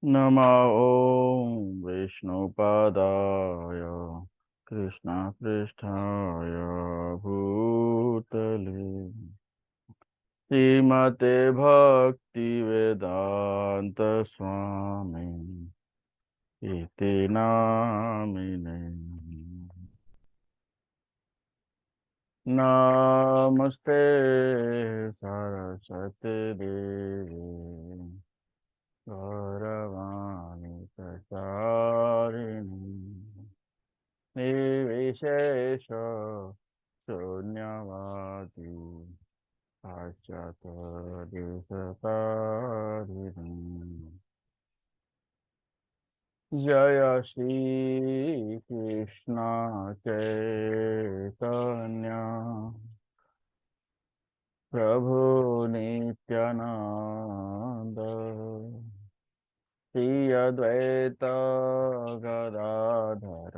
नमः ॐ विष्णुपादाय कृष्णपृष्ठाय भूतले श्रीमते भक्तिवेदान्त स्वामी इति नामिने। नमस्ते सरस्वती देवी गौरवाणी प्रचारिणी निर्विशेष शून्यवादी पाश्चात्यदेशतारिणी। जय श्री कृष्ण चैतन्य प्रभु नित्यानंद श्री अद्वैत गदाधर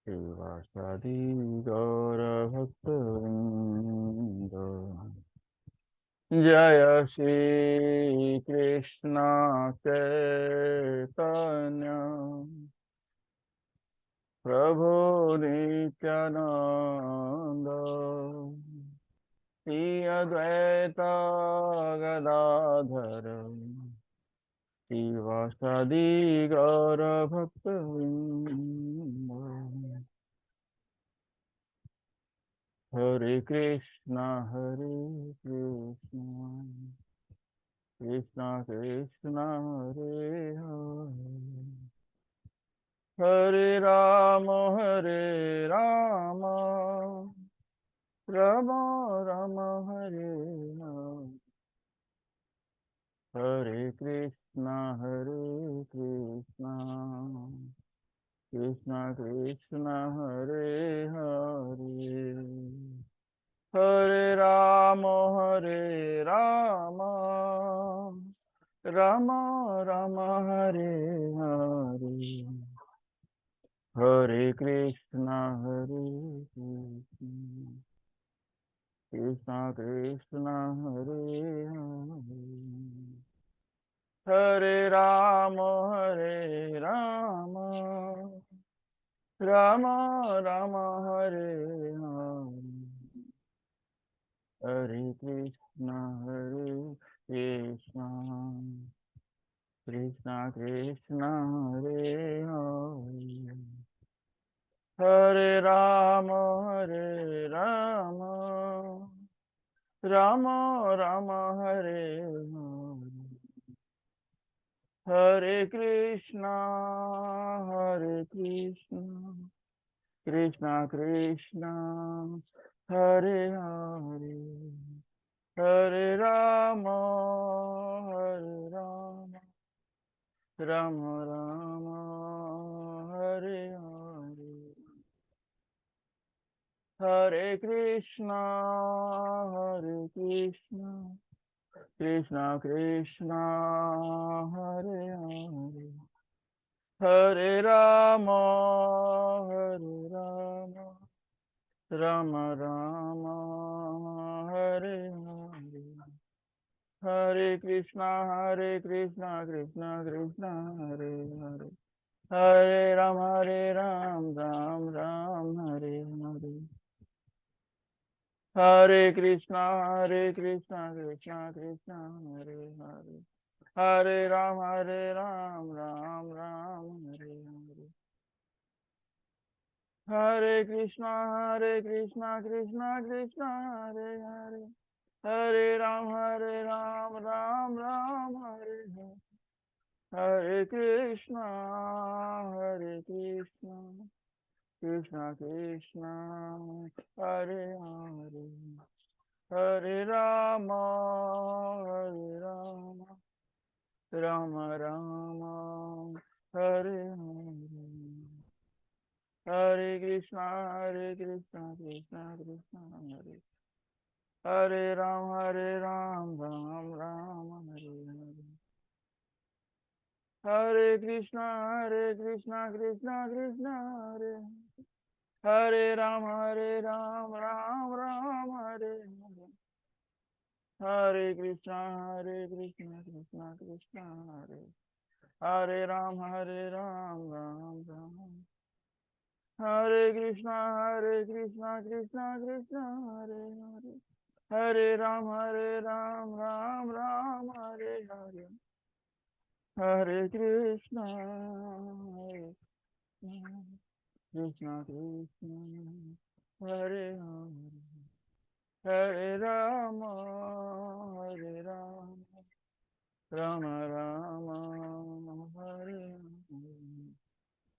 शिवासादि गौरभक्तवृंद। जय श्री कृष्ण चैतन्य प्रभु नित्यानंद श्री अद्वैत गदाधर शिवासादि गौरभक्तवृंद। हरे कृष्णा कृष्णा कृष्णा हरे हरे, हरे राम राम राम हरे हरे, हरे कृष्णा कृष्णा कृष्णा हरे हरे, हरे राम राम राम हरे हरे, हरे कृष्णा कृष्णा कृष्णा हरे हरे, हरे राम राम राम हरे हरे, हरे कृष्णा कृष्णा कृष्णा हरे हरे, हरे राम राम राम हरे हरे, हरे कृष्णा कृष्णा कृष्णा हरे हरे, हरे राम राम राम हरे हरे, हरे कृष्णा कृष्णा कृष्णा हरे हरे, हरे राम राम राम हरे हरे, हरे कृष्णा कृष्णा कृष्णा हरे हरे, हरे राम राम राम हरे हरे, हरे कृष्णा कृष्णा कृष्णा हरे हरे, हरे राम राम राम हरे हरे, हरे कृष्णा कृष्णा कृष्णा हरे हरे, हरे राम राम राम हरे हरे, हरे कृष्णा कृष्णा कृष्णा हरे हरे, हरे राम राम राम हरे हरे, हरे कृष्णा कृष्णा कृष्णा हरे, हरे राम राम राम हरे हरे, हरे कृष्णा कृष्णा हरे, हरे Ram Ram Ram Hare Hare, Hare Krishna, Hare Krishna, Krishna Krishna, Hare Hare Ram, Hare Ram, Ram Ram. Hare Krishna, Hare Krishna, Krishna Krishna, Hare Hare. Hare Ram, Hare Ram, Ram Ram, Hare Hare. Hare Krishna, Hare Krishna, Krishna Krishna, Hare Hare. Hare Rama, Hare Rama, Rama Rama, Hare Hare.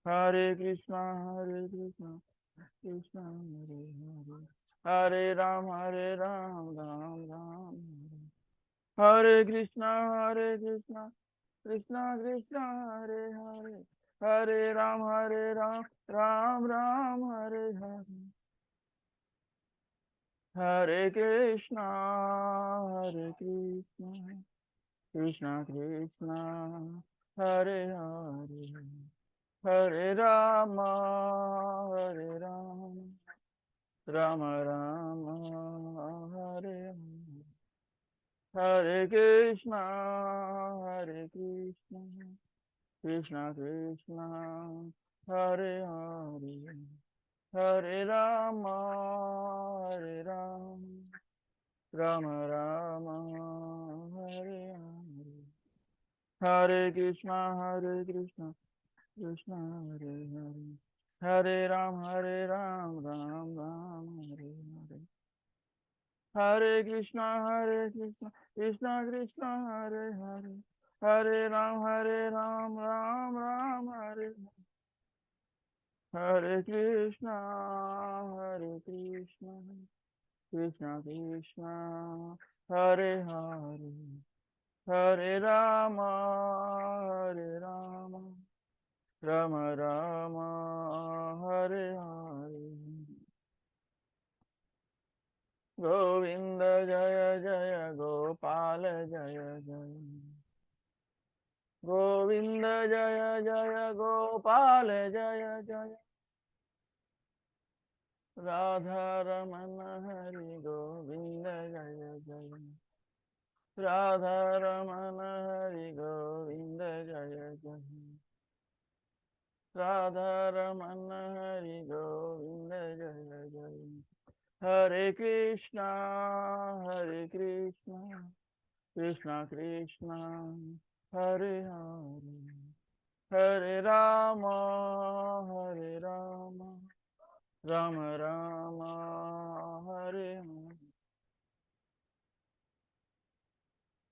Hare Krishna, Hare Krishna, Krishna Hare Hare. Hare Ram, Hare Ram, Ram Ram, Hare Hare. Krishna, Hare Krishna, Krishna Krishna, Hare Hare. Hare Ram, Hare Ram, Ram Ram, Hare Hare. Hare Krishna, Hare Krishna, Krishna Krishna, Hare Hare. Hare Rama, Hare Rama, Rama Rama, Hare Hare. Hare Krishna, Hare Krishna, Krishna Krishna, Hare Hare. Hare Rama, Hare Rama, Rama Rama, Hare Hare. Hare Krishna, Hare Krishna, Krishna Hare Hare. Hare Ram, Hare Ram, Ram Ram, Hare Hare. Hare Krishna, Hare Krishna, Krishna Krishna, Hare Hare. Hare Ram, Ram Ram, Hare Hare. Hare Krishna, Hare Krishna, Krishna Krishna, Hare Hare. Hare Rama, Hare Rama, Rama Rama, Hare Hare. Govinda Jaya Jaya Gopal Jaya Jaya. Govinda Jaya Jaya Gopal Jaya Jaya. Radha Ramana Hari Govinda Jaya Jaya. Radha Ramana Hari Govinda Jaya Jaya. Radha Ramana Hari Govinda Jaya Jaya. Hare Krishna, Hare Krishna, Krishna Krishna, Hare Hare. Hare Rama, Hare Rama, Rama Rama, Hare Hare.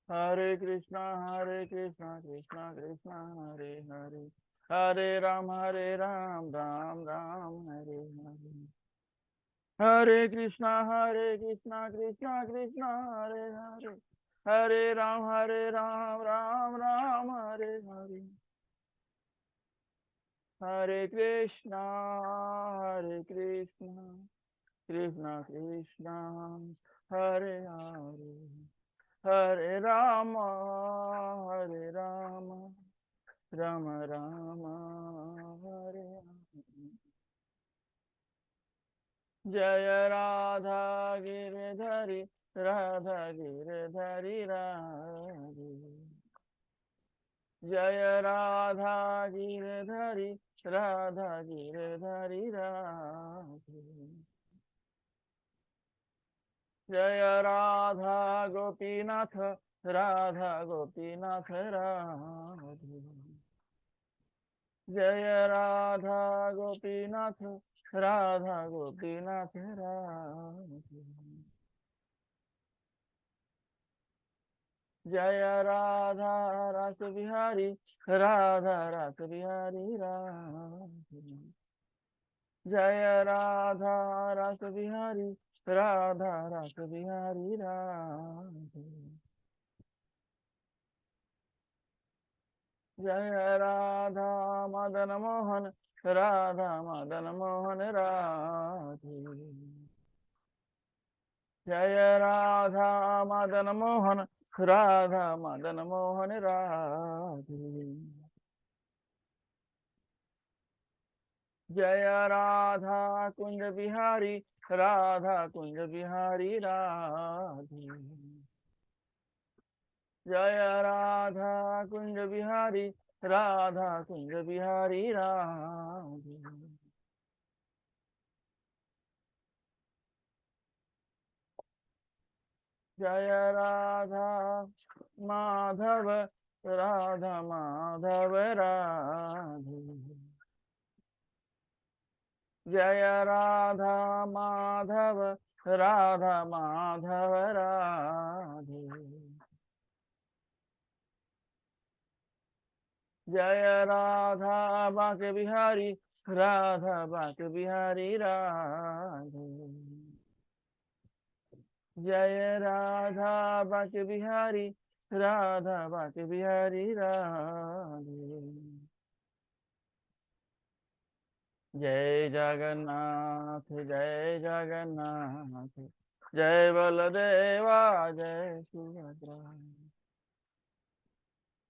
Hare Krishna, Hare Krishna, Krishna Krishna, Hare Hare. Hare Ram, Ram Ram, Hare Hare. Hare Krishna, Hare Krishna, Krishna Krishna, Hare Hare. Hare Ram, Ram Ram, Hare Hare. Hare Krishna, Hare Krishna, Krishna Krishna, Hare Hare. Hare Rama, Hare Rama, Rama Rama, Hare Hare. Jaya Radha Giridhari, Radha Giridhari Radhe. Jaya Radha Giridhari, Radha Giridhari Radhe. Jaya Radha Gopinath, Radha Gopinath Radhe. Jaya Radha Gopinath, Radha Gopinath Radhe. Jaya Radha Rasa Bihari, Radha Rasa Bihari Radhe. Jaya Radha Rasa Bihari, Radha Rasa Bihari Radhe. Jaya Radha Madan Mohan, Radha Madan Mohan Radhe. Jaya Radha Madan Mohan, Radha Madan Mohan Radhe. Jaya Radha Kunja Bihari, Radha Kunja Bihari Radhe. जय राधा कुंज बिहारी राधा कुंज बिहारी राधे। जय राधा माधव राधा माधव राधे। जय राधा माधव राधा माधव राधे। जय राधा बांके बिहारी राधा बांके बिहारी राधे। जय राधा बांके बिहारी राधा बांके बिहारी राधे। जय जगन्नाथ जय जगन्नाथ जय बलदेवा जय सुभद्रा।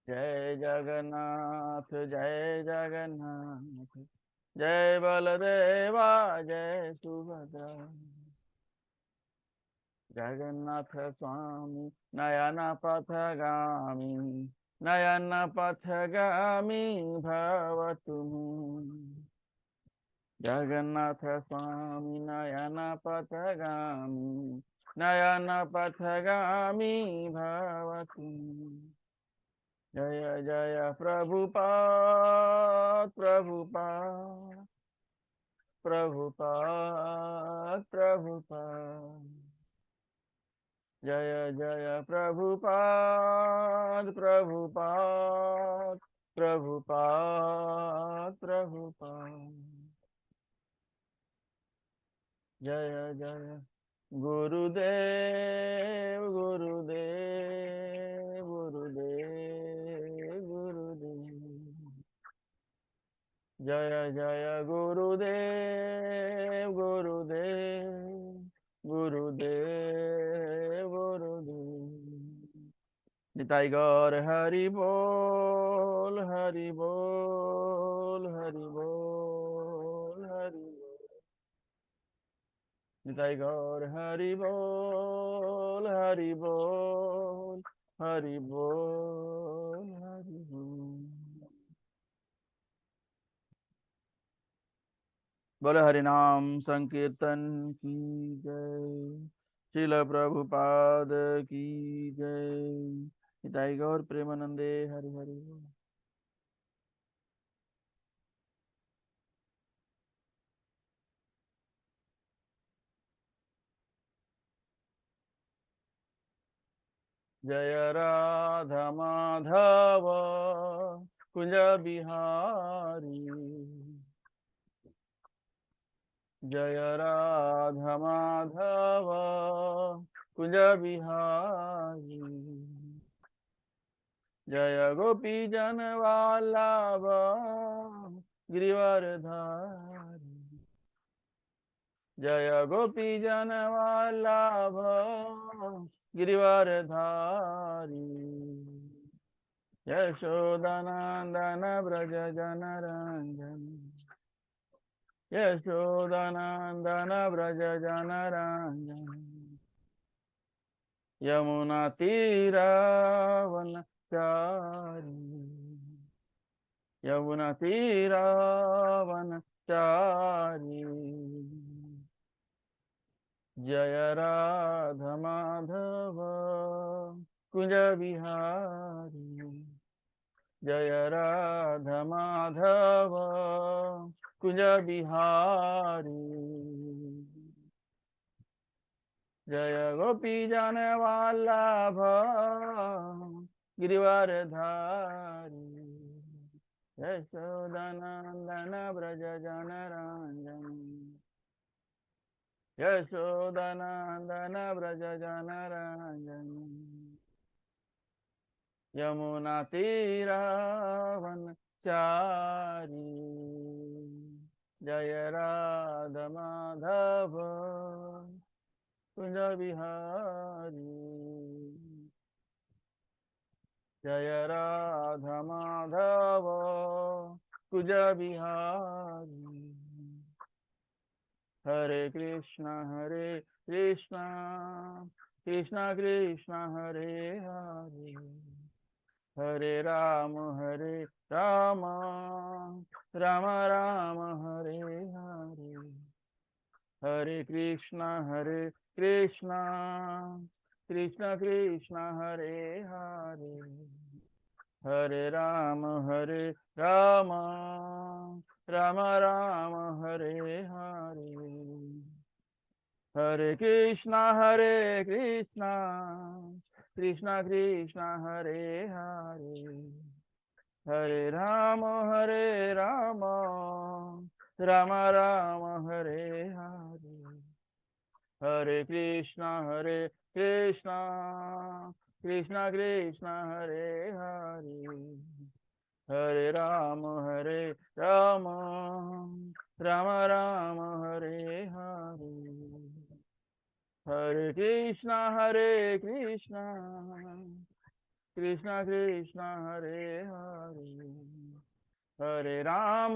जय जगन्नाथ जय जगन्नाथ जय बलदेवा जय सुभद्रा। जगन्नाथ स्वामी नयन पथगामी नयन पथगामी भव तुम। जगन्नाथ स्वामी नयन पथगामी नयन पथगामी भव तुम। जय जय प्रभुपाद प्रभुपाद प्रभुपाद प्रभुपाद। जय जय प्रभुपाद प्रभुपाद प्रभुपाद प्रभुपाद। जय जय गुरुदेव गुरुदेव गुरुदेव गुरुदेव। जय जय गुरुदेव गुरुदेव गुरुदेव गुरुदेव। निताई गौर हरि बोल हरि बोल हरि बोल हरि बोल। निताई गौर हरि बोल हरि बोल हरि बोल हरि बोल। बोले हरि नाम संकीर्तन की जय। श्रील प्रभुपाद की जय। निताई गौर प्रेमानंदे हरि हरि बोल। जय राधा माधव कुंज बिहारी। जय राधा माधव कुंज बिहारी। जय गोपी जन वल्लभ गिरिवर धारी। जय गोपी जन वल्लभ गिरिवर धारी। यशोदनंदन ब्रज जन रंजन यशोदनंदन ब्रज जन रंजन। यमुना तीरावन चारी यमुना तीरावन चारी। जय राधा माधव कुंज बिहारी। जय राधा माधव कुंज बिहारी। जय गोपी जन वल्लभ गिरिवर धारी। यशोदनंदन ब्रज जन रंजन यशोदनंदन ब्रज जन रंजन। यमुना तीरावन चारी। जय राधा माधव कुंज बिहारी। जय राधा माधव कुंज बिहारी। हरे कृष्णा कृष्ण कृष्ण हरे हरे, हरे राम राम राम हरे हरे, हरे कृष्ण कृष्ण कृष्ण कृष्ण हरे हरे, हरे राम राम राम हरे हरे, हरे कृष्ण कृष्ण कृष्ण हरे हरे, हरे राम राम राम हरे हरे, हरे कृष्ण कृष्ण कृष्ण कृष्ण हरे हरे, हरे राम राम राम हरे हरे, हरे कृष्ण कृष्ण कृष्ण हरे हरे, हरे राम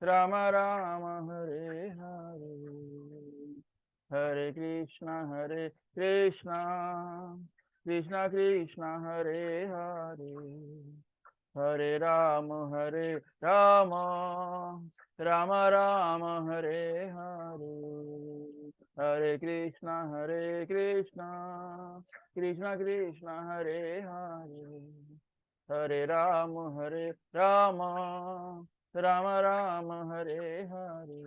राम राम हरे हरे, हरे कृष्ण कृष्ण कृष्ण हरे हरे, हरे राम राम राम हरे हरे, हरे कृष्ण कृष्ण कृष्ण हरे हरे, हरे राम राम हरे हरे,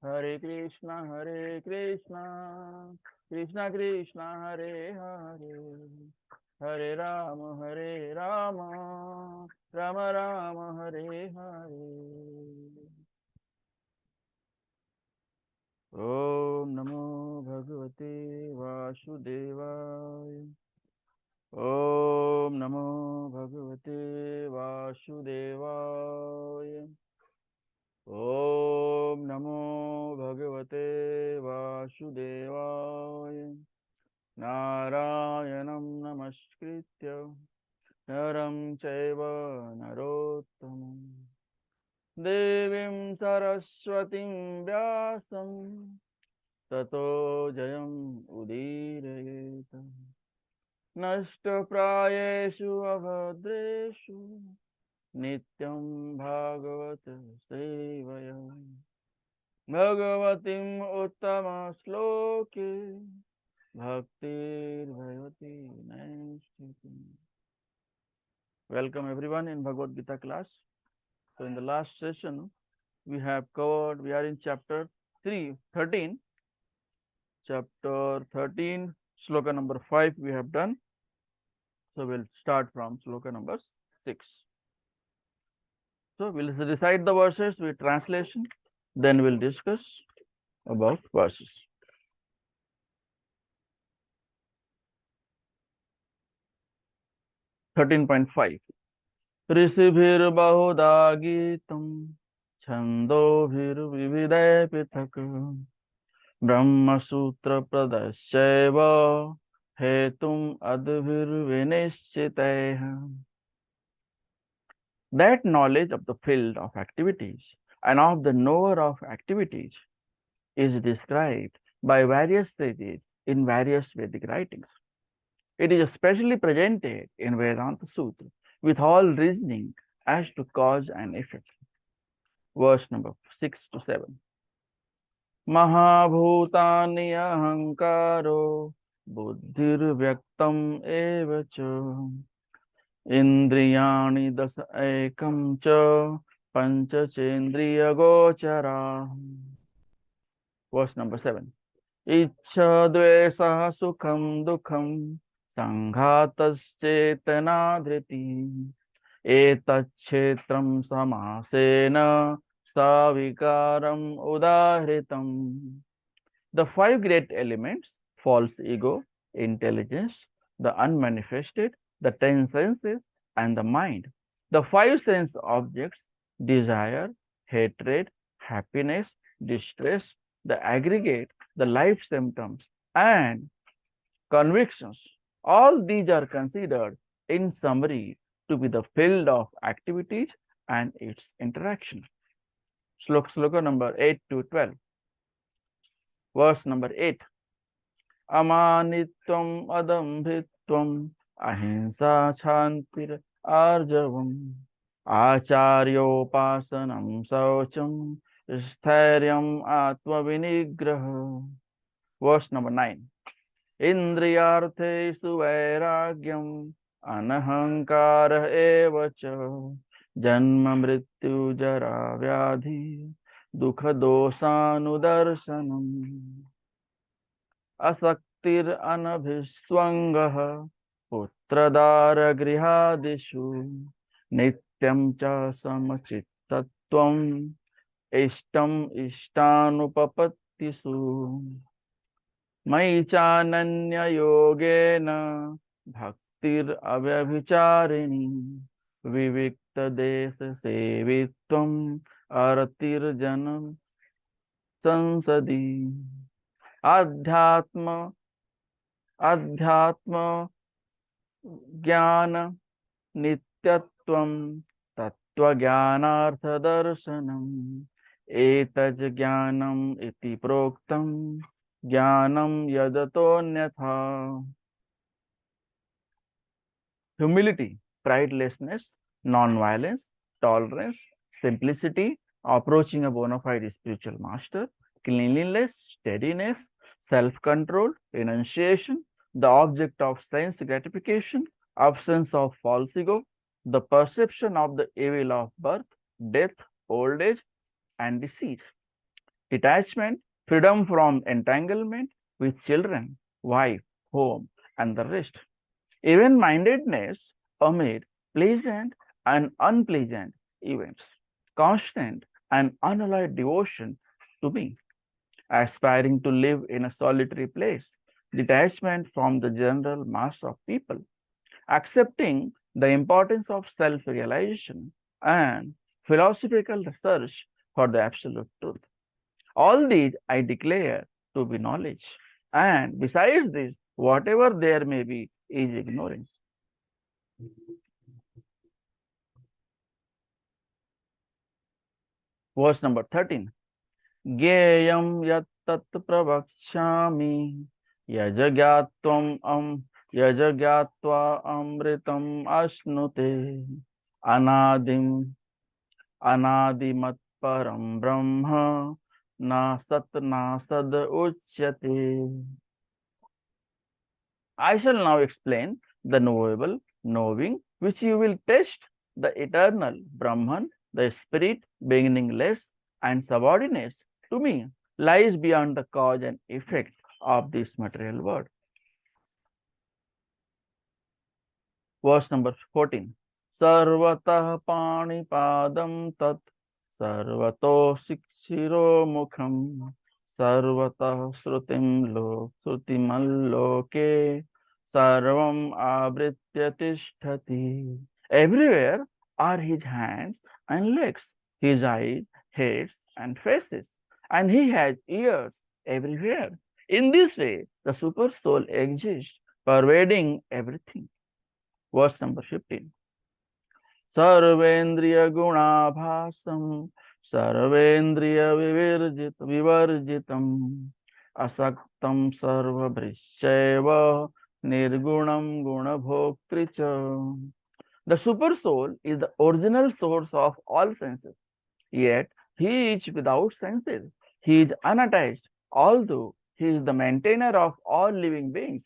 हरे कृष्ण कृष्ण कृष्ण हरे हरे, हरे राम राम हरे हरे। ओम नमो भगवते वासुदेवाय, ओम नमो भगवते वासुदेवाय, ओम नमो भगवते वासुदेवाय, नारायणं नमस्कृत्य नरं चैव नरोत्तमं, देवीं सरस्वतीं व्यासं ततो जयम् उदीरयेत्, नष्टप्रायेषु अभद्रेषु नित्यं भागवत सेवया, भगवतीम् उत्तमश्लोके भक्तिर्भवति नैष्ठिकी। Welcome everyone in Bhagavad Gita class. So in the last session we have covered, we are in chapter 13, chapter 13, sloka number 5 we have done. So we'll start from sloka number 6. So we'll recite the verses with translation, then we'll discuss about verses. 13.5 ऋषिभिर्बहुधा गीतं छन्दोभिर्विविधैः पृथक् ब्रह्मसूत्रपदश्चैव हेतुम् अद्भिर्विनिश्चितैः. That knowledge of the field of activities and of the knower of activities is described by various sages in various Vedic writings. It is especially presented in Vedanta Sutra with all reasoning as to cause and effect. Verse number 6 to 7. Mahabhutani ahankaro buddhirvyaktam eva cha indriyani dasa ekam cha panchachendriya gochara. Verse number 7. Ichha dvesa sukham dukham sanghataschetana dhriti etachetram samasena savikaram udahritam. The five great elements, false ego, intelligence, the unmanifested, the 10 senses, and the mind. The five sense objects, desire, hatred, happiness, distress, the aggregate, the life symptoms, and convictions. All these are considered, in summary, to be the field of activities and its interaction. Sloka number 8 to 12. Verse number 8. Amanitvam adambhitvam ahimsa shantir arjavam acharyopasanam saucham स्थैर्यम आत्मविनिग्रह. Verse number 9. इंद्रियार्थेषु वैराग्यम अनहंकार एव च जन्म मृत्यु जरा व्याधि दुख दोषानुदर्शनम असक्तिर अनभिस्वंगः पुत्रदार गृहादिषु नित्यं च समचित्तत्वम् इष्टम इष्टानुपपत्तिषु मयि चानन्ययोगेन भक्तिर अव्यभिचारिणी विविक्त देश सेवित्वम् अरतिर्जनम संसदि अध्यात्म अध्यात्म ज्ञान नित्यत्वं तत्त्वज्ञानार्थ दर्शनम् एतज् ज्ञानम् इति प्रोक्तम् ज्ञानम् यदतोऽन्यथा. Humility, pridelessness, non-violence, tolerance, simplicity, approaching a bona fide spiritual master, cleanliness, steadiness, self-control, renunciation, the object of sense gratification, absence of false ego, the perception of the evil of birth, death, old age, and disease, detachment, freedom from entanglement with children, wife, home, and the rest. Even-mindedness amid pleasant and unpleasant events, constant and unalloyed devotion to me, aspiring to live in a solitary place, detachment from the general mass of people, accepting the importance of self-realization and philosophical research for the absolute truth. All these I declare to be knowledge, and besides this, whatever there may be is ignorance. Verse number 13. Gyeyam yat tat pravakshami yajagyatva amritam asnute anadim anadimat param brahma na sat uchyate. I shall now explain the knowable, knowing, which you will test, the eternal Brahman, the spirit, beginningless and subordinate to me, lies beyond the cause and effect of this material world. Verse number 14. Sarvatah panipadam tat sarvato sikshiro mukham sarvatah srutimalloke sarvam abritya tishtati. Everywhere are his hands and legs, his eyes, heads and faces, and he has ears everywhere. In this way, the super soul exists, pervading everything. Verse number 15. Sarvendriya gunabhasam sarvendriya vivarjitam asaktam sarvabhrishchaiva nirgunam gunabhoktricha. The super soul is the original source of all senses, yet he is without senses. He is unattached, although he is the maintainer of all living beings.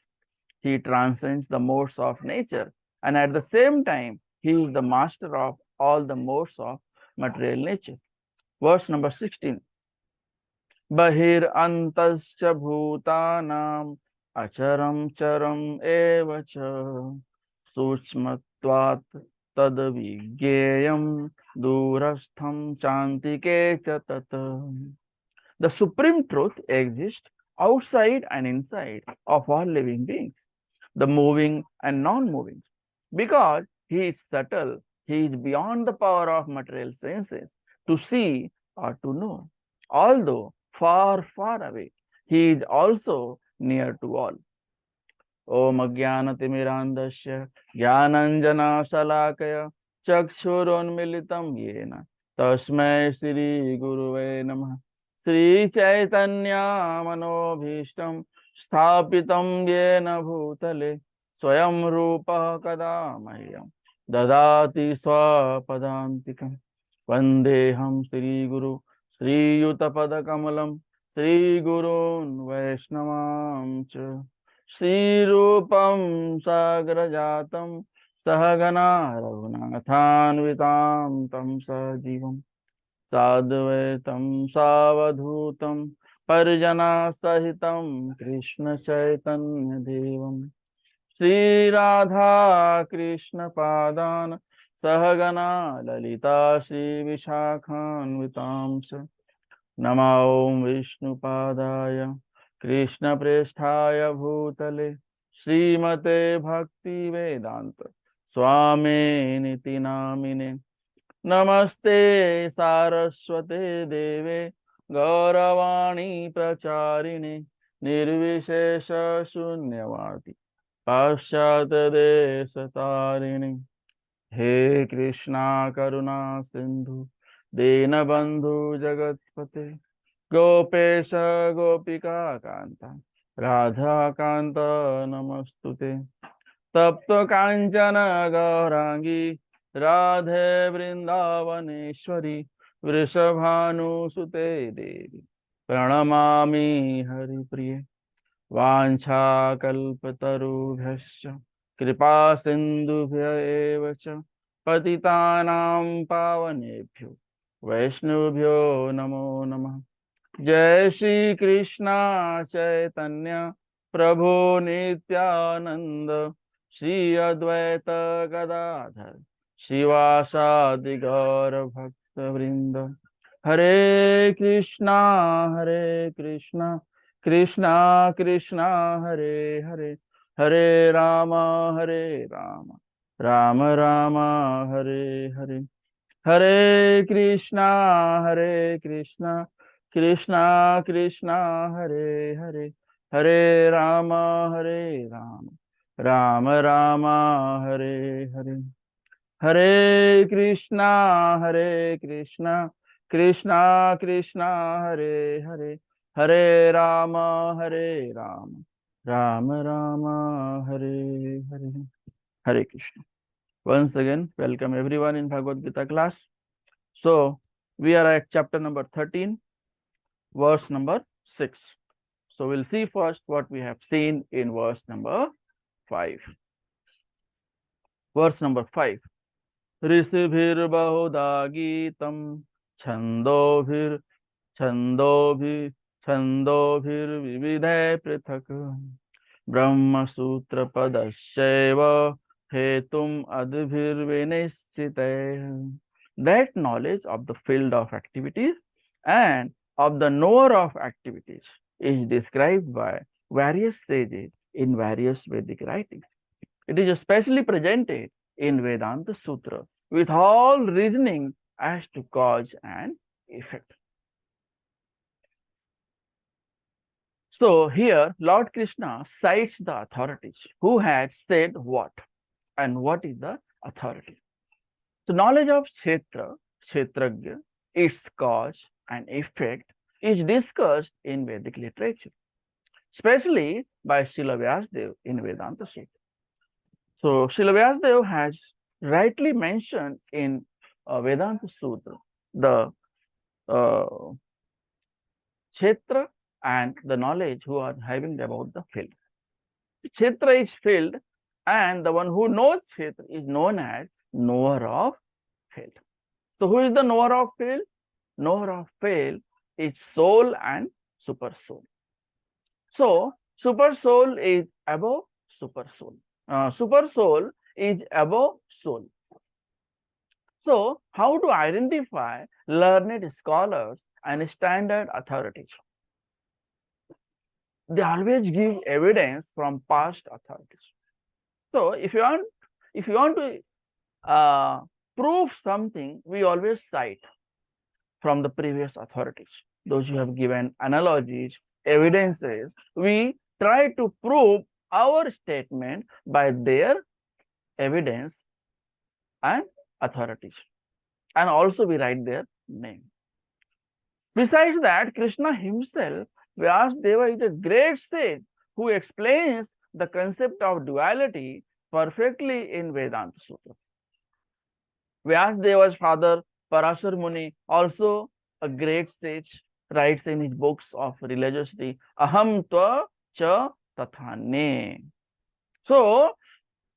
He transcends the modes of nature, and at the same time, he is the master of all the modes of material nature. Verse number 16. Bahir antascha bhutanam acharam charam evacha suchmatvat tad vigyeyam durastham chantike cha tat. The supreme truth exists outside and inside of all living beings, the moving and non-moving. Because he is subtle, he is beyond the power of material senses to see or to know. Although far, far away, he is also near to all. Om Ajnanatimirandasya Jnananjana Salakaya Chakshurunmilitam Yena Tasmai Shri Guruve Namah Shri Chaitanya मनोभीष्टं स्थापितं येन भूतले स्वयं रूपः कदा मह्यं ददाति स्वपदान्तिकम्। वन्देऽहं श्रीगुरु श्रीयुतपदकमलं श्रीगुरून् वैष्णवांश्च। श्रीरूपं साग्रजातं सहगना रघुनाथान्वितां तं सजीवम् साद्वैतं सावधूतं परिजनसहितं कृष्णचैतन्यदेवं श्रीराधा कृष्णपादान् सहगना ललिता श्रीविशाखान्वितांश्च। नमो विष्णुपादाय कृष्णप्रेष्ठाय भूतले श्रीमते भक्तिवेदान्त स्वामिनिति नामिने। नमस्ते सारस्वते देवे गौरवाणी प्रचारिणे निर्विशेष शून्यवादी पाश्चात्यदेशतारिणे। हे कृष्णा करुणा सिंधु दीनबंधु जगत्पते गोपेश गोपिका कांता राधा कांत नमस्तुते। तप्त कांचन गौरांगी राधे वृंदावनेश्वरी वृषभानुसुते देवी प्रणमामि हरिप्रिये। वाञ्छाकल्पतरुभ्यश्च कृपा सिन्धुभ्य एव च पतितानां पावनेभ्यो वैष्णवेभ्यो नमो नमः। जय श्री कृष्णा चैतन्य प्रभु नित्यानंद श्री अद्वैत गदाधर शिवासादि गौर भक्त वृंद। हरे कृष्णा कृष्णा कृष्णा हरे हरे हरे राम राम राम हरे हरे। हरे कृष्णा कृष्णा कृष्णा हरे हरे हरे राम राम राम हरे हरे। हरे कृष्णा कृष्णा कृष्णा हरे हरे हरे राम राम राम हरे हरे। हरे Krishna. Once again, welcome everyone in Bhagavad Gita class. So, we are at chapter number 13, verse number 6. So, we'll see first what we have seen in verse number 5. Verse number 5. ऋषिभिर्बहुधा गीतं छन्दोभिर् छन्दोभिः छन्दोभिर्विविधैः पृथक् ब्रह्मसूत्रपदश्चैव हेतुम् अद्भिर्विनिश्चितैः. That knowledge of the field of activities and of the knower of activities is described by various sages in various Vedic writings. It is especially presented in Vedanta Sutra with all reasoning as to cause and effect. So here Lord Krishna cites the authorities who had said what and what is the authority. So knowledge of Kshetra, Kshetragya, its cause and effect is discussed in Vedic literature, especially by Srila Vyasadeva in Vedanta Sutra. So Srila Vyasadeva has rightly mentioned in Vedanta Sutra the Kshetra and the knowledge who are having about the field. Kshetra is field, and the one who knows Kshetra is known as knower of field. So who is the knower of field? Knower of field is soul and super soul. So super soul is above super soul. Super soul is above soul. So how to identify learned scholars and standard authorities? They always give evidence from past authorities. So if you want to prove something, we always cite from the previous authorities. Those who have given analogies, evidences, we try to prove our statement by their evidence and authorities, and also we write their name. Besides that, Krishna himself, Vyasadeva, is a great sage who explains the concept of duality perfectly in Vedanta Sutra. Vyasadeva's father, Parashar Muni, also a great sage, writes in his books of religiosity, Aham tva cha tathane. So,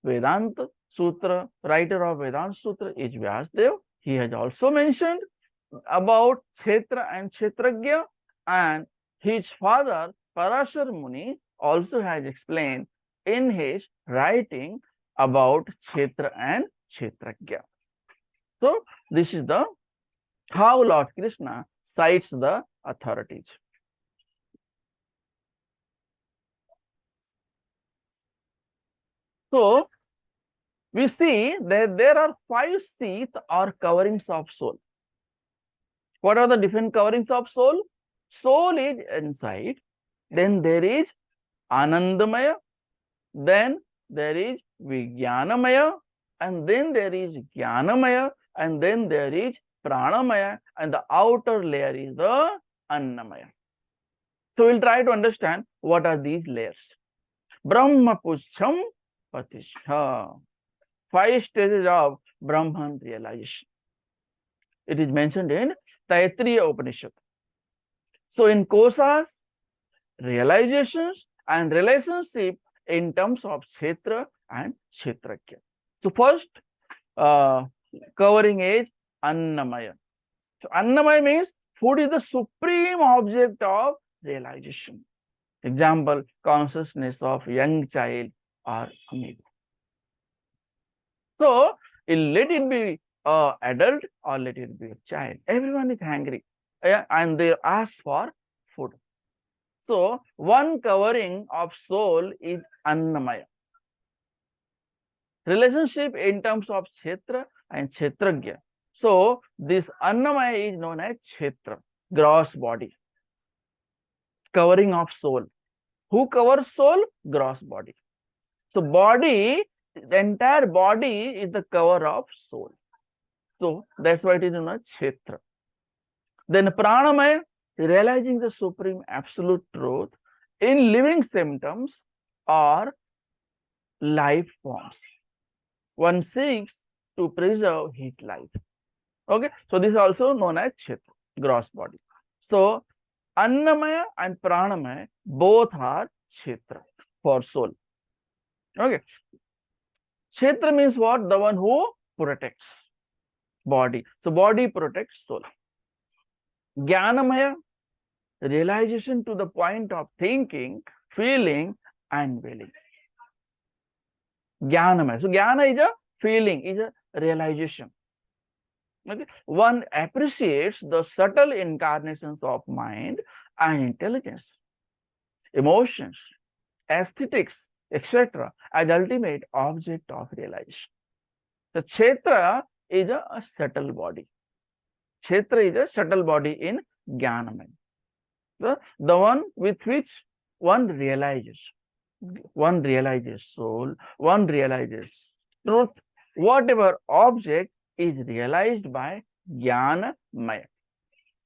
Vedanta Sutra, writer of Vedanta Sutra is Vyasadeva. He has also mentioned about Kshetra and Kshetragya, and his father Parashar Muni also has explained in his writing about Kshetra and Kshetragya. So this is the how Lord Krishna cites the authorities. So we see that there are 5 seats or coverings of soul. What are the different coverings of soul? Soul is inside, then there is Anandamaya, then there is Vijnanamaya, and then there is Jnanamaya, and then there is Pranamaya, and the outer layer is the Annamaya. So we'll try to understand what are these layers. Brahma Pucham Patishtha. 5 stages of Brahman realization. It is mentioned in Taittiriya Upanishad. So in kosas, realizations and relationship in terms of Kshetra and Kshetragya. So first covering is Annamaya. So Annamaya means food is the supreme object of realization. Example, consciousness of young child or amigo. So let it be adult or let it be a child. Everyone is hungry, and they ask for food. So one covering of soul is Annamaya. Relationship in terms of Kshetra and Kshetragya. So this Annamaya is known as Kshetra, gross body. Covering of soul. Who covers soul? Gross body. So body, the entire body is the cover of soul. So that's why it is known as Kshetra. Then Pranamaya, realizing the supreme absolute truth in living symptoms or life forms. One seeks to preserve his life. Okay, so this is also known as Kshetra, gross body. So Annamaya and Pranamaya both are Kshetra for soul. Okay, Kshetra means what? The one who protects body. So body protects soul. Jnanamaya, realization to the point of thinking, feeling, and willing. Jnanamaya. So jnana is a feeling, is a realization. Okay. One appreciates the subtle incarnations of mind and intelligence, emotions, aesthetics, etc., as ultimate object of realization. The Kshetra is a subtle body. Kshetra is a subtle body in Jnanamaya. The one with which one realizes soul, one realizes truth, whatever object is realized by Jnanamaya.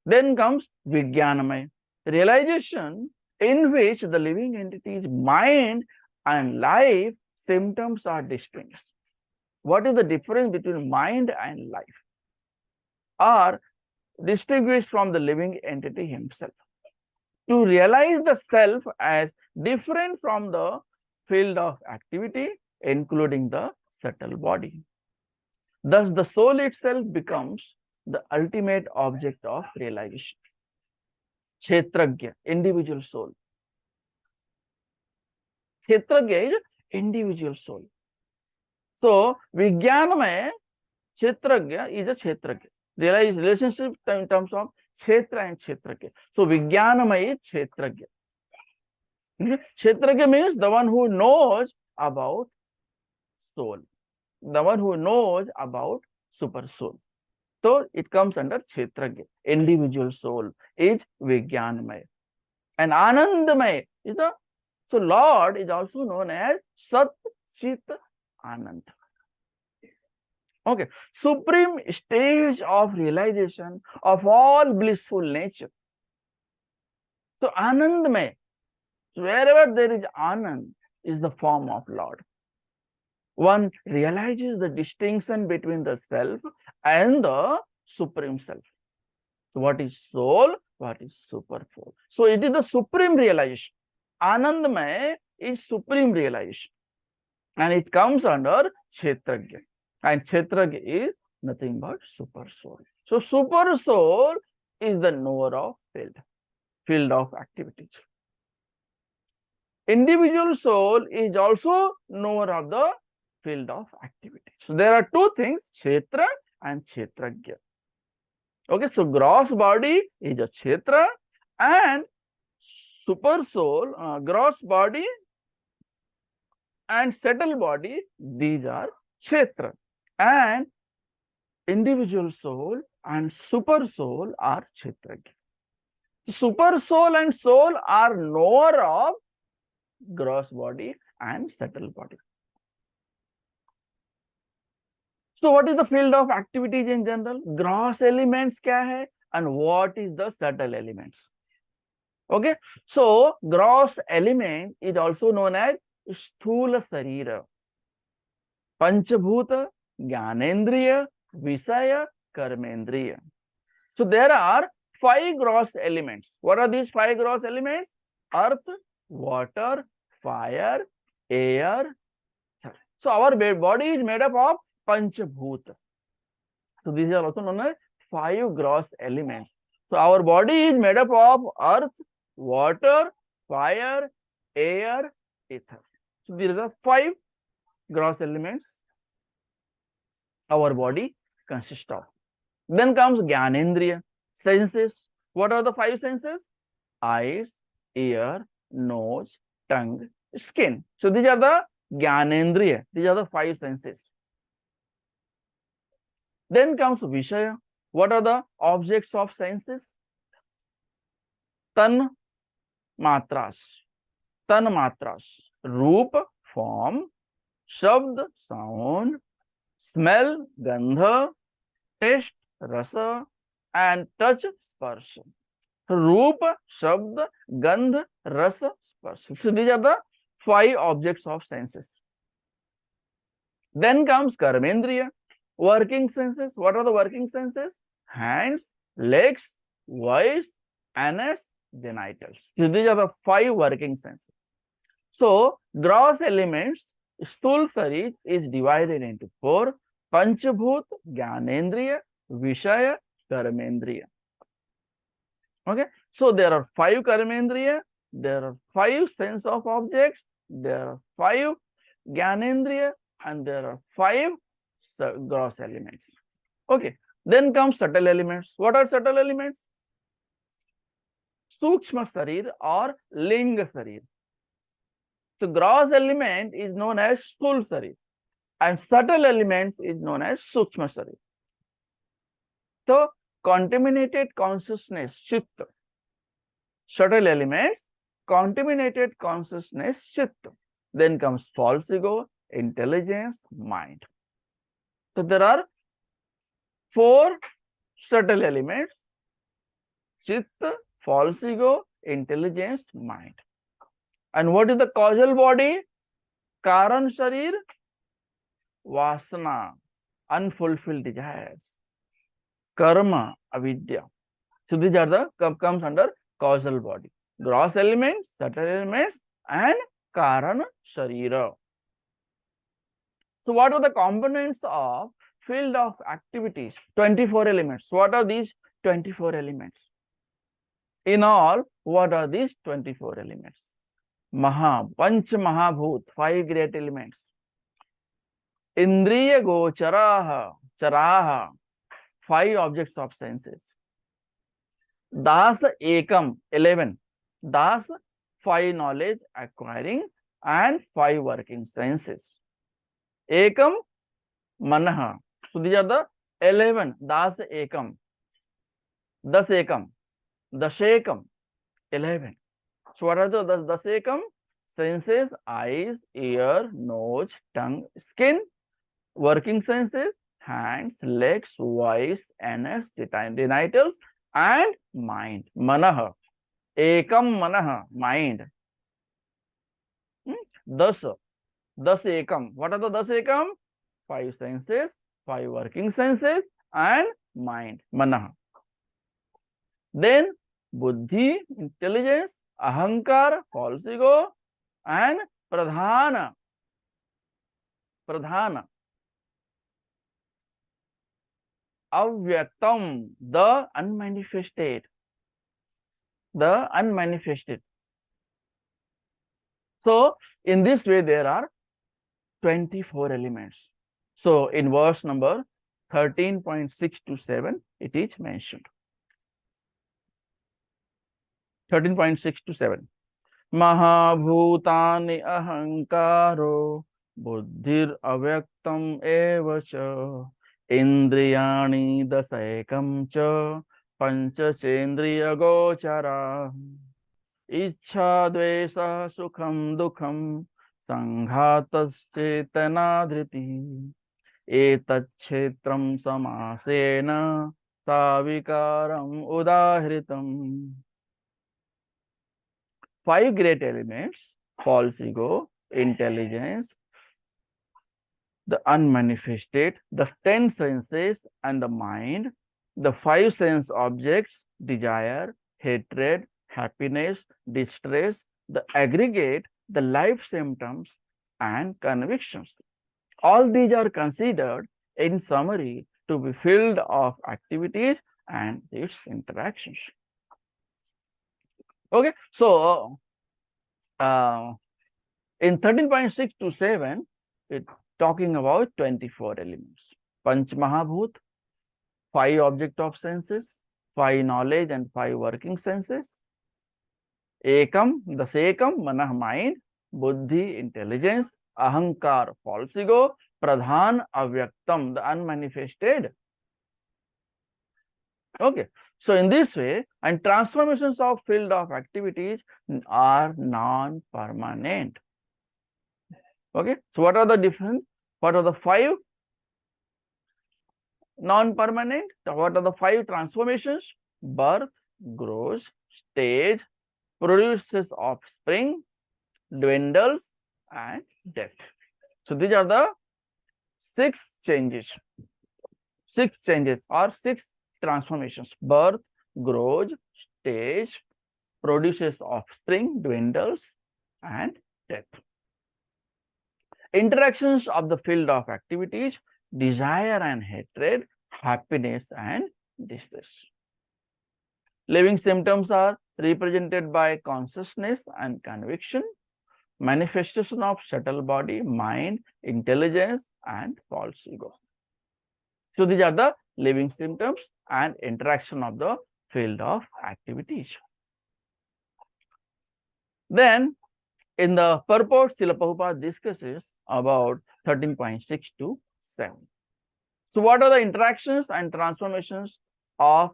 Then comes Vijnanamaya, realization in which the living entity's mind and life symptoms are distinct. What is the difference between mind and life? Are distinguished from the living entity himself. To realize the self as different from the field of activity, including the subtle body. Thus, the soul itself becomes the ultimate object of realization. Kshetragya, individual soul. Kshetragya is individual soul. So, Vijnanamaya, Kshetragya is a Kshetragya. Realize relationship in terms of Kshetra and Kshetragya. So, Vijnanamaya is Kshetragya. Kshetragya means the one who knows about soul, the one who knows about super soul. So it comes under Kshetragya. Individual soul is Vijnanamaya. And Anandamaya is the, so Lord is also known as Sat Chit Anand. Okay, supreme stage of realization of all blissful nature. So Anandmay, wherever there is Anand, is the form of Lord. One realizes the distinction between the self and the supreme self. So what is soul? What is super soul? So it is the supreme realization. Anandmay is supreme realization. And it comes under Kshetragya. And Kshetragya is nothing but super soul. So super soul is the knower of field of activities. Individual soul is also knower of the field of activities. So there are two things, Kshetra and Kshetragya. Okay, so gross body is a Kshetra and super soul, gross body and settled body, these are Kshetra. And individual soul and super soul are Kshetragya. Super soul and soul are knower of gross body and settled body. So what is the field of activities in general? Gross elements kya hai and what is the subtle elements? Okay, so gross element is also known as sthula sarira, panchabhuta, jnanendriya, visaya, karmendriya. So there are 5 gross elements. What are these 5 gross elements? Earth, water, fire, air. So our body is made up of panchabhuta. So these are also known as 5 gross elements. So our body is made up of earth, water, fire, air, ether. So these are 5 gross elements our body consists of. Then comes Jnanendriya, senses. What are the 5 senses? Eyes, ear, nose, tongue, skin. So these are the Jnanendriya. These are the 5 senses. Then comes Vishaya. What are the objects of senses? Tan matras. Tan matras. Roop, form. Shabd, sound. Smell, gandha. Taste, rasa. And touch, sparsha. Roop, shabd, gandh, rasa, sparsha. So these are the 5 objects of senses. Then comes Karmendriya. Working senses. What are the working senses? Hands, legs, voice, anus, genitals. So these are the 5 working senses. So gross elements, Sthul Sarit is divided into 4. Panchabhut, Jnanendriya, Vishaya, Karmendriya. Okay. So there are 5 Karmendriya, there are 5 sense of objects, there are 5 Jnanendriya, and there are 5 gross elements. Okay, then comes subtle elements. What are subtle elements? Sukshma Sarir or Linga Sarir. So gross element is known as Sthul Sarir and subtle elements is known as Sukshma Sarir. So contaminated consciousness, Chitta. Subtle elements, contaminated consciousness, Chitta. Then comes false ego, intelligence, mind. So there are 4 subtle elements: Chitta, false ego, intelligence, mind. And what is the causal body? Karan Sharir, Vasana, unfulfilled desires, Karma, Avidya. So these are the comes under causal body. Gross elements, subtle elements, and Karan Sharira. So what are the components of field of activities? 24 elements. What are these 24 elements? In all, what are these 24 elements? Panch Mahabhut, 5 great elements. Indriya Gocharaha, Charaha, 5 objects of senses. Das Ekam, 11. Das, 5 knowledge acquiring and 5 working senses. Ekam, Manaha. So these are the 11. Das Ekam. Das Ekam. Dashekam, 11. So what are the Dasekam? Senses, eyes, ear, nose, tongue, skin. Working senses, hands, legs, voice, anus, genitals, and mind, Manaha. एकम मनः, mind. 10 ekam. What are the 10 ekam? 5 senses, 5 working senses, and mind, manah. Then buddhi, intelligence, ahankar, false ego, and pradhana. Avyaktam, the unmanifested. So in this way there are 24 elements. So in verse number 13.6 to 7 it is mentioned. 13.6 to 7. Mahabhutani ahankaro buddhir avyaktam evacha indriyani dasaekam cha panchachendriya gochara ichha dvesa sukham dukham sanghatascetanadhriti etachetram samasena savikaram udahritam. 5 great elements: false ego, intelligence, the unmanifested, the 10 senses and the mind, the 5 sense objects: desire, hatred, happiness, distress, the aggregate, the life symptoms, and convictions. All these are considered in summary to be field of activities and its interactions. Okay, so in 13.6 to 7, it's talking about 24 elements. Panch Mahabhut, 5 object of senses, 5 knowledge and 5 working senses. Ekam, the Sekam, Manah, mind, Buddhi, intelligence, Ahankar, false ego, Pradhan, Avyaktam, the unmanifested. Okay, so in this way, and transformations of field of activities are non-permanent. Okay, so what are the different? What are the 5 non-permanent? What are the 5 transformations? Birth, grows, stage, produces offspring, dwindles, and death. So these are the 6 changes. 6 changes or 6 transformations: birth, grows, stage, produces offspring, dwindles, and death. Interactions of the field of activities: desire and hatred, happiness and distress. Living symptoms are represented by consciousness and conviction, manifestation of subtle body, mind, intelligence, and false ego. So these are the living symptoms and interaction of the field of activities. Then in the purport, Srila Prabhupada discusses about 13.6 to 7. So what are the interactions and transformations of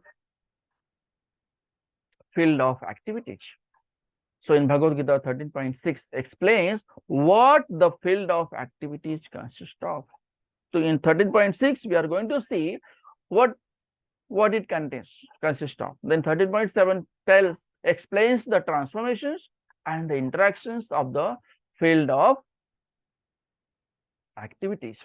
field of activities? So in Bhagavad Gita 13.6 explains what the field of activities consists of. So in 13.6 we are going to see what it consists of. Then 13.7 explains the transformations and the interactions of the field of activities.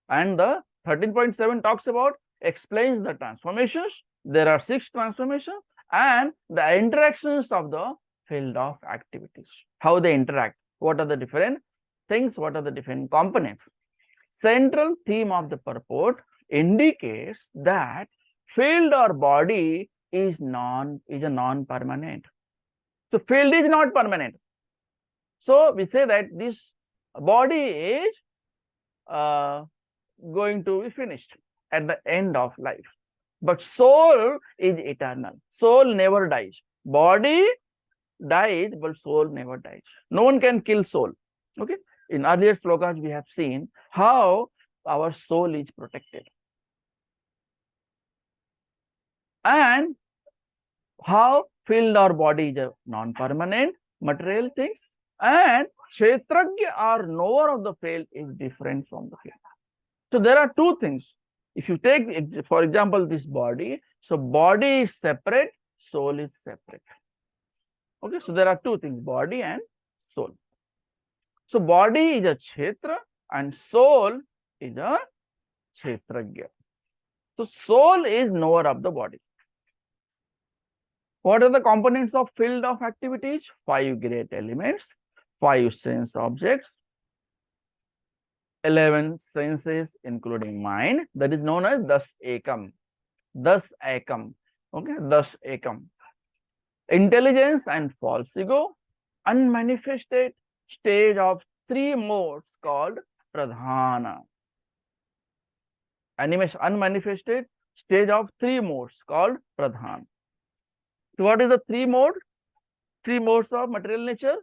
And the 13.7 talks about, explains the transformations. There are 6 transformations and the interactions of the field of activities. How they interact, what are the different things, what are the different components. Central theme of the purport indicates that field or body is a non-permanent. So field is not permanent. So we say that this body is going to be finished at the end of life. But soul is eternal. Soul never dies. Body dies, but soul never dies. No one can kill soul. Okay. In earlier slokas, we have seen how our soul is protected. And how field or body is a non-permanent material things. And Kshetrajna or knower of the field is different from the field. So there are 2 things. If you take, for example, this body, so body is separate, soul is separate. Okay, so there are two things, body and soul. So body is a kshetra and soul is a kshetragya. So soul is knower of the body. What are the components of field of activities? 5 great elements, 5 sense objects, 11 senses including mind, that is known as das ekam. Das ekam. Okay, das ekam. Intelligence and false ego, unmanifested stage of 3 modes called pradhana. Unmanifested stage of 3 modes called pradhana. So what is the 3 mode? 3 modes of material nature?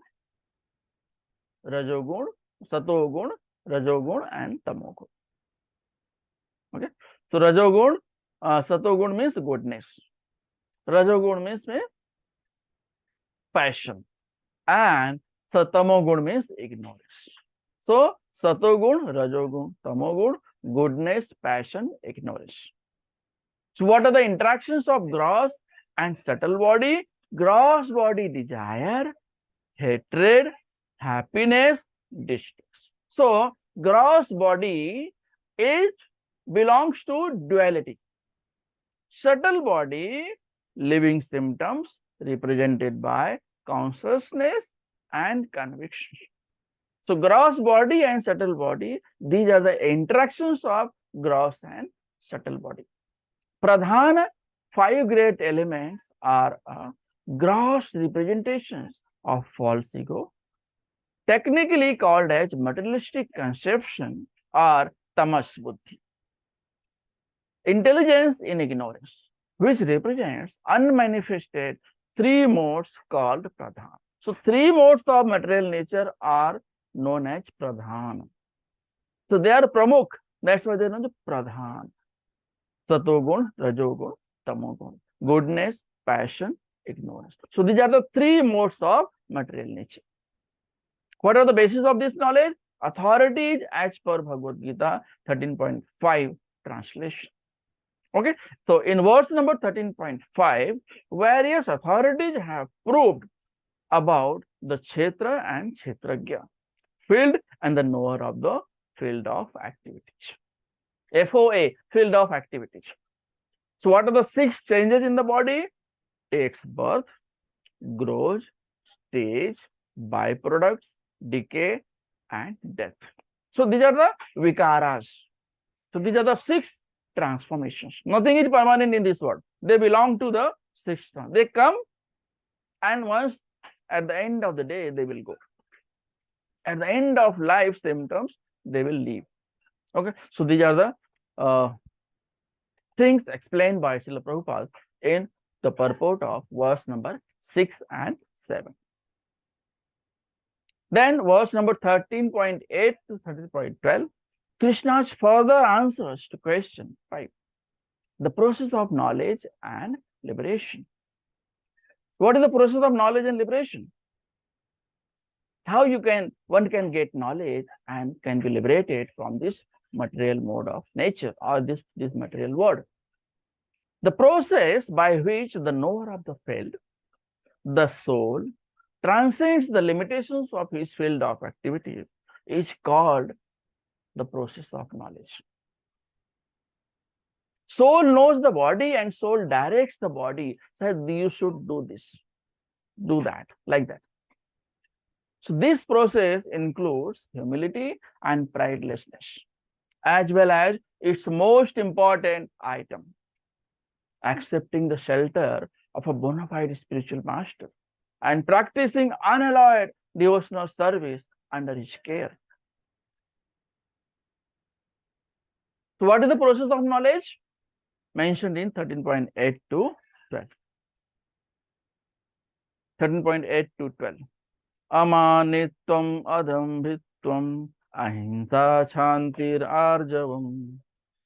Rajogun, Satogun, Rajogun and Tamogun. Okay. So Rajogun, Satogun means goodness. Rajogun means passion. And Tamogun means ignorance. So Satogun, Rajogun, Tamogun, goodness, passion, ignorance. So what are the interactions of gross and subtle body? Gross body desire, hatred, happiness, distress. So gross body belongs to duality. Subtle body, living symptoms represented by consciousness and conviction. So gross body and subtle body, these are the interactions of gross and subtle body. Pradhana, 5 great elements are gross representations of false ego, technically called as materialistic conception or tamas buddhi. Intelligence in ignorance, which represents unmanifested 3 modes called pradhana. So 3 modes of material nature are known as pradhana. So they are pramukh, that's why they are known as pradhana. Satogun, Rajogun, Tamogun. Goodness, passion, ignorance. So these are the 3 modes of material nature. What are the basis of this knowledge? Authorities as per Bhagavad Gita 13.5 translation. Okay, so in verse number 13.5, various authorities have proved about the kshetra and kshetragya, field and the knower of the field of activities. FOA, field of activities. So what are the 6 changes in the body? Takes birth, grows, stage, byproducts, decay, and death. So these are the vikaras. So these are the 6 transformations. Nothing is permanent in this world. They belong to the 6. They come, and once at the end of the day, they will go. At the end of life symptoms, they will leave. Okay, so these are the things explained by Srila Prabhupada in the purport of verse number 6 and 7. Then verse number 13.8 to 13.12, Krishna's further answers to question 5, the process of knowledge and liberation. What is the process of knowledge and liberation? How one can get knowledge and can be liberated from this material mode of nature or this material world. The process by which the knower of the field, the soul, transcends the limitations of his field of activity is called the process of knowledge. Soul knows the body and soul directs the body, says you should do this, do that, like that. So this process includes humility and pridelessness, as well as its most important item, accepting the shelter of a bona fide spiritual master and practicing unalloyed devotional service under his care. So what is the process of knowledge? Mentioned in 13.8 to 12. 13.8 to 12. Amanitvam adambhitvam ahimsa chantir arjavam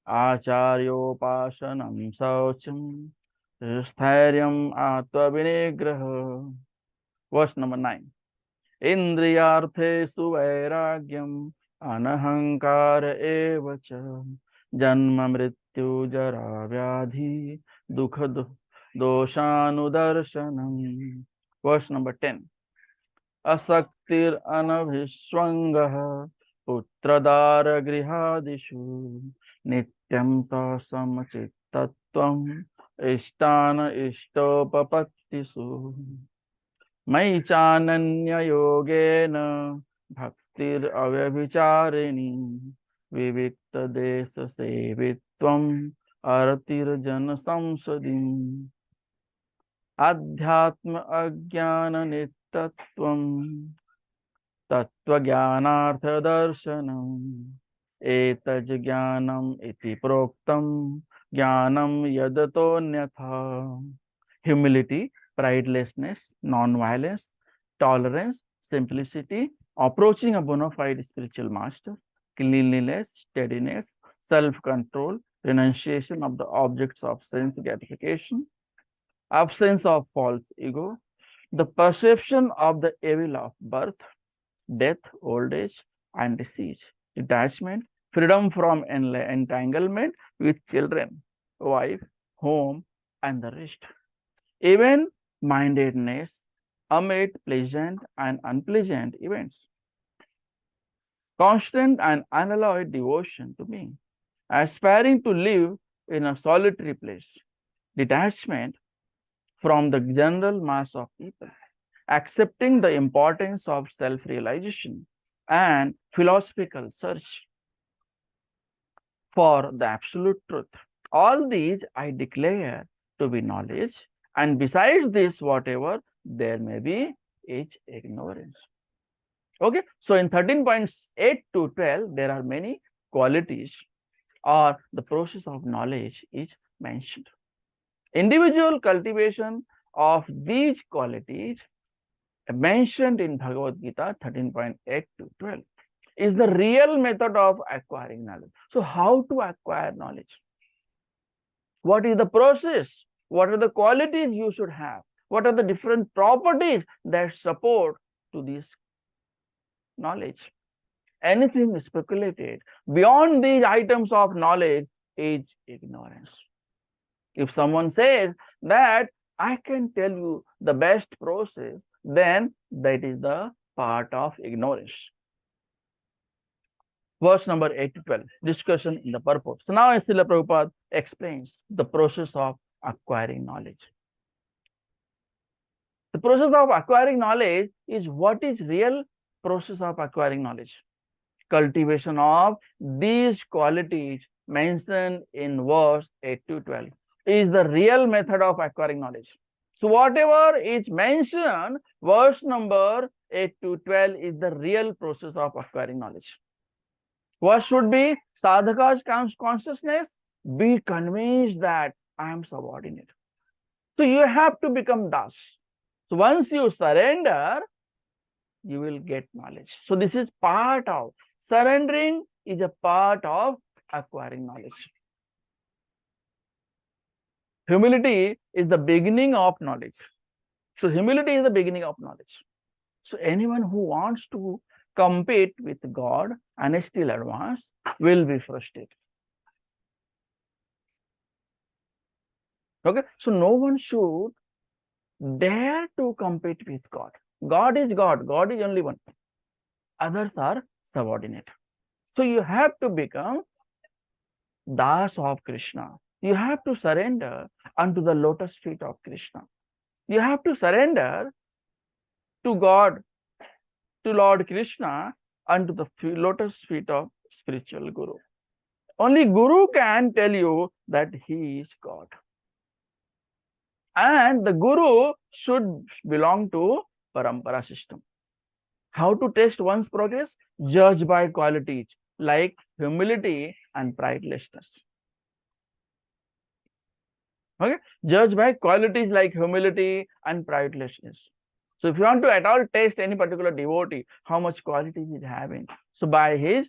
acharyopasanam saucham stharyam atva vinigraha. Verse number 9. Indriyarthe suvairagyam anahankara evacha janma mrityu jara vyadhi dukha doshanudarshanam Verse number 10. Asaktir anabhishwangah putradara grihadishu nityam ta samachittatvam ishtana ishtopapattisu मयि चानन्ययोगेन भक्तिरव्यभिचारिणी विविक्तदेशसेवित्वम् अरतिर्जनसंसदीम् आध्यात्म अज्ञाननित्यत्वम् तत्त्वज्ञानार्थदर्शनम् एतज्ज्ञानम् इति प्रोक्तम् ज्ञानं यदतोऽन्यथा humility, pridelessness, non-violence, tolerance, simplicity, approaching a bona fide spiritual master, cleanliness, steadiness, self-control, renunciation of the objects of sense gratification, absence of false ego, the perception of the evil of birth, death, old age, and disease, detachment, freedom from entanglement with children, wife, home, and the rest. Even mindedness amid pleasant and unpleasant events. Constant and unalloyed devotion to me, aspiring to live in a solitary place. Detachment from the general mass of people, accepting the importance of self-realization and philosophical search for the absolute truth. All these I declare to be knowledge, and besides this, whatever there may be is ignorance. Okay, so in 13.8 to 12, there are many qualities or the process of knowledge is mentioned. Individual cultivation of these qualities mentioned in Bhagavad Gita 13.8 to 12 is the real method of acquiring knowledge. So how to acquire knowledge? What is the process? What are the qualities you should have? What are the different properties that support to this knowledge? Anything speculated beyond these items of knowledge is ignorance. If someone says that I can tell you the best process, then that is the part of ignorance. Verse number 8 to 12, discussion in the purport. So now Srila Prabhupada explains the process of acquiring knowledge. The process of acquiring knowledge is what is real process of acquiring knowledge. Cultivation of these qualities mentioned in verse 8 to 12 is the real method of acquiring knowledge. So whatever is mentioned, verse number 8 to 12 is the real process of acquiring knowledge. What should be sadhaka's consciousness? Be convinced that I am subordinate. So you have to become das. So once you surrender, you will get knowledge. So this is part of surrendering, is a part of acquiring knowledge. Humility is the beginning of knowledge. So humility is the beginning of knowledge. So anyone who wants to compete with God and is still advanced will be frustrated. Okay, so no one should dare to compete with God. God is God. God is only one. Others are subordinate. So you have to become das of Krishna. You have to surrender unto the lotus feet of Krishna. You have to surrender to God, to Lord Krishna, unto the lotus feet of spiritual Guru. Only Guru can tell you that he is God. And the Guru should belong to Parampara system. How to test one's progress? Judge by qualities like humility and pridelessness. Okay, judge by qualities like humility and pridelessness. So if you want to at all test any particular devotee, how much quality he is having, so by his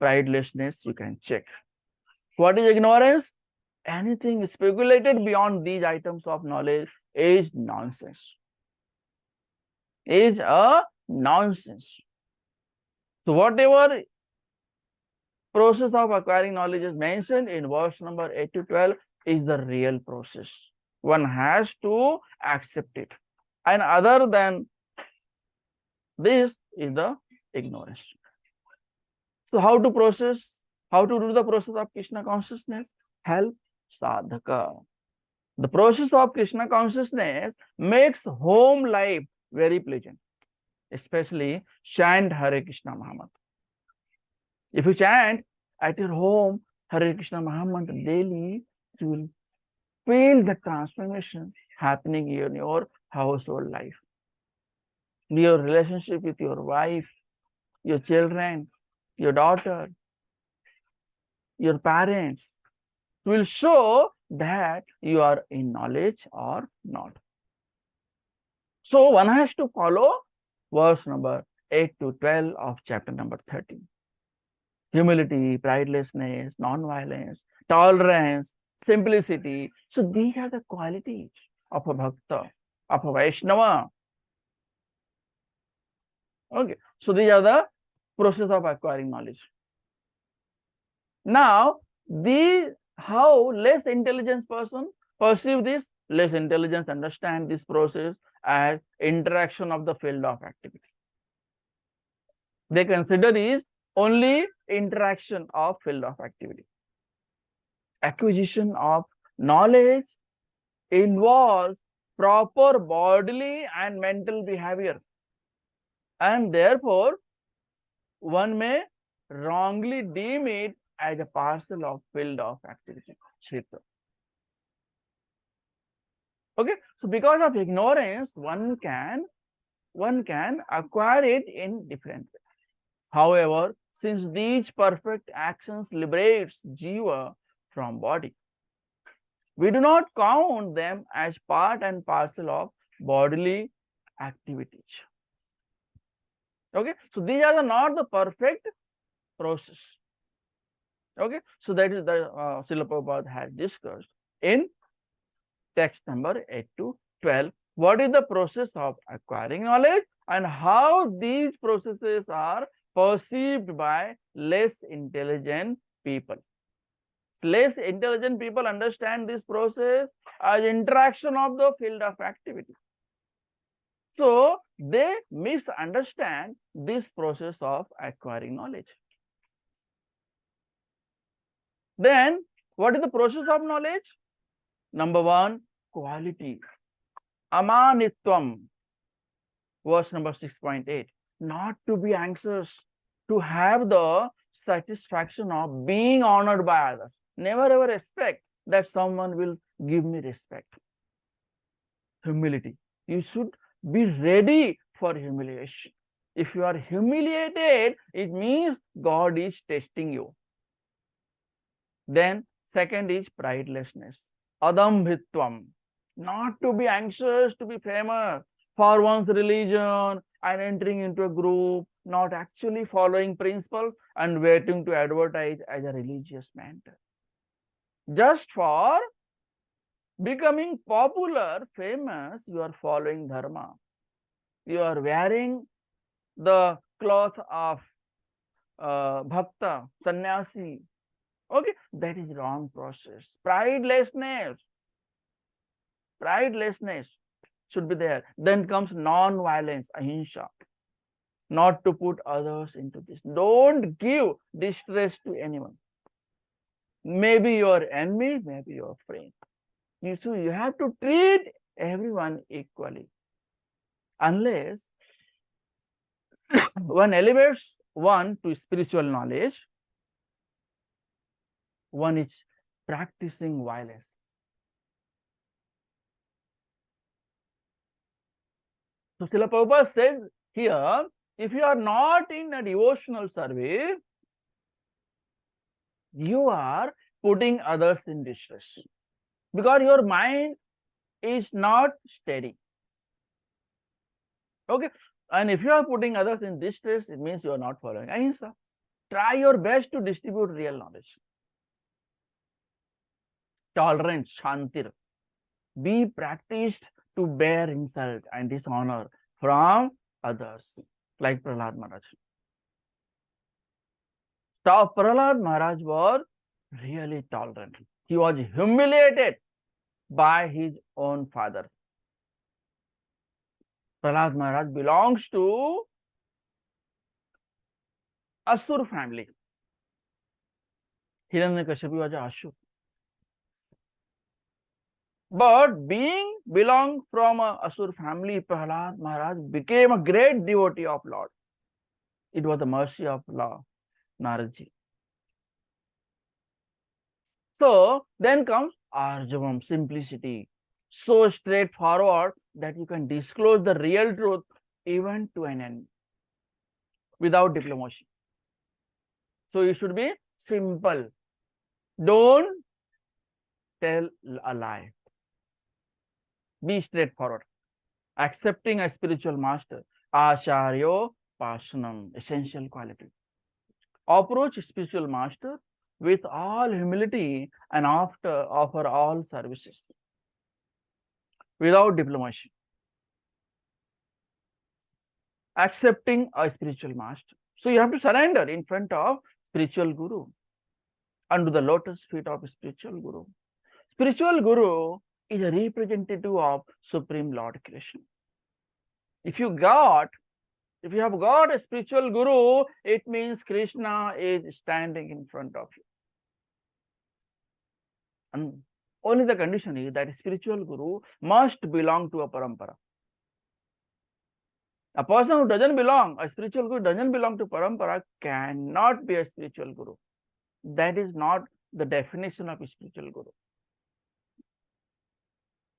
pridelessness you can check. What is ignorance? Anything speculated beyond these items of knowledge is nonsense. Is a nonsense. So whatever process of acquiring knowledge is mentioned in verse number 8 to 12 is the real process. One has to accept it. And other than this is the ignorance. So how to do the process of Krishna consciousness? Help sadhaka. The process of Krishna consciousness makes home life very pleasant, especially chant Hare Krishna Mahamantra. If you chant at your home Hare Krishna Mahamantra daily, you will feel the transformation happening in your household life, your relationship with your wife, your children, your daughter, your parents. Will show that you are in knowledge or not. So one has to follow verse number 8 to 12 of chapter number 13. Humility, pridelessness, non-violence, tolerance, simplicity. So these are the qualities of a bhakta, of a Vaishnava. Okay, so these are the process of acquiring knowledge. Now, how less intelligent person perceive this, less intelligence understand this process as interaction of the field of activity. They consider is only interaction of field of activity. Acquisition of knowledge involves proper bodily and mental behavior, and therefore one may wrongly deem it as a parcel of field of activity. Okay, so because of ignorance, one can acquire it in different ways. However, since these perfect actions liberates jiva from body, we do not count them as part and parcel of bodily activities. Okay, so these are not the perfect process. Okay, so that is the Srila Prabhupada has discussed in text number 8 to 12. What is the process of acquiring knowledge and how these processes are perceived by less intelligent people. Less intelligent people understand this process as interaction of the field of activity. So they misunderstand this process of acquiring knowledge. Then what is the process of knowledge? Number one, quality. Amanitvam, verse number 6.8. Not to be anxious, to have the satisfaction of being honored by others. Never ever expect that someone will give me respect. Humility. You should be ready for humiliation. If you are humiliated, it means God is testing you. Then second is pridelessness. Adambhitvam. Not to be anxious to be famous for one's religion and entering into a group, not actually following principles and waiting to advertise as a religious man. Just for becoming popular, famous, you are following dharma. You are wearing the cloth of bhakta, sannyasi. Okay, that is wrong process. Pridelessness should be there. Then comes non-violence, ahimsa. Not to put others into this. Don't give distress to anyone. Maybe your enemy, maybe your friend. You have to treat everyone equally. Unless one elevates one to spiritual knowledge, one is practicing violence. So Srila Prabhupada says here, if you are not in a devotional service, you are putting others in distress because your mind is not steady. Okay, and if you are putting others in distress, it means you are not following ahimsa. Try your best to distribute real knowledge. Tolerance, shantir. Be practiced to bear insult and dishonor from others, like Prahlad Maharaj. So Prahlad Maharaj was really tolerant. He was humiliated by his own father. Prahlad Maharaj belongs to Asur family. Hiranyakashipu was an Asur. But being belong from a Asur family, Prahlad Maharaj became a great devotee of Lord. It was the mercy of Lord Naradji. So then comes Arjavam, simplicity. So straightforward that you can disclose the real truth even to an enemy without diplomacy. So you should be simple. Don't tell a lie. Be straightforward. Accepting a spiritual master. Acharyo Pashanam, essential quality. Approach spiritual master with all humility and offer all services without diplomacy. Accepting a spiritual master. So you have to surrender in front of spiritual guru, under the lotus feet of spiritual guru. Spiritual guru is a representative of Supreme Lord Krishna. If you have got a spiritual guru, it means Krishna is standing in front of you. And only the condition is that spiritual guru must belong to a parampara. A person who doesn't belong, a spiritual guru doesn't belong to parampara, cannot be a spiritual guru. That is not the definition of a spiritual guru.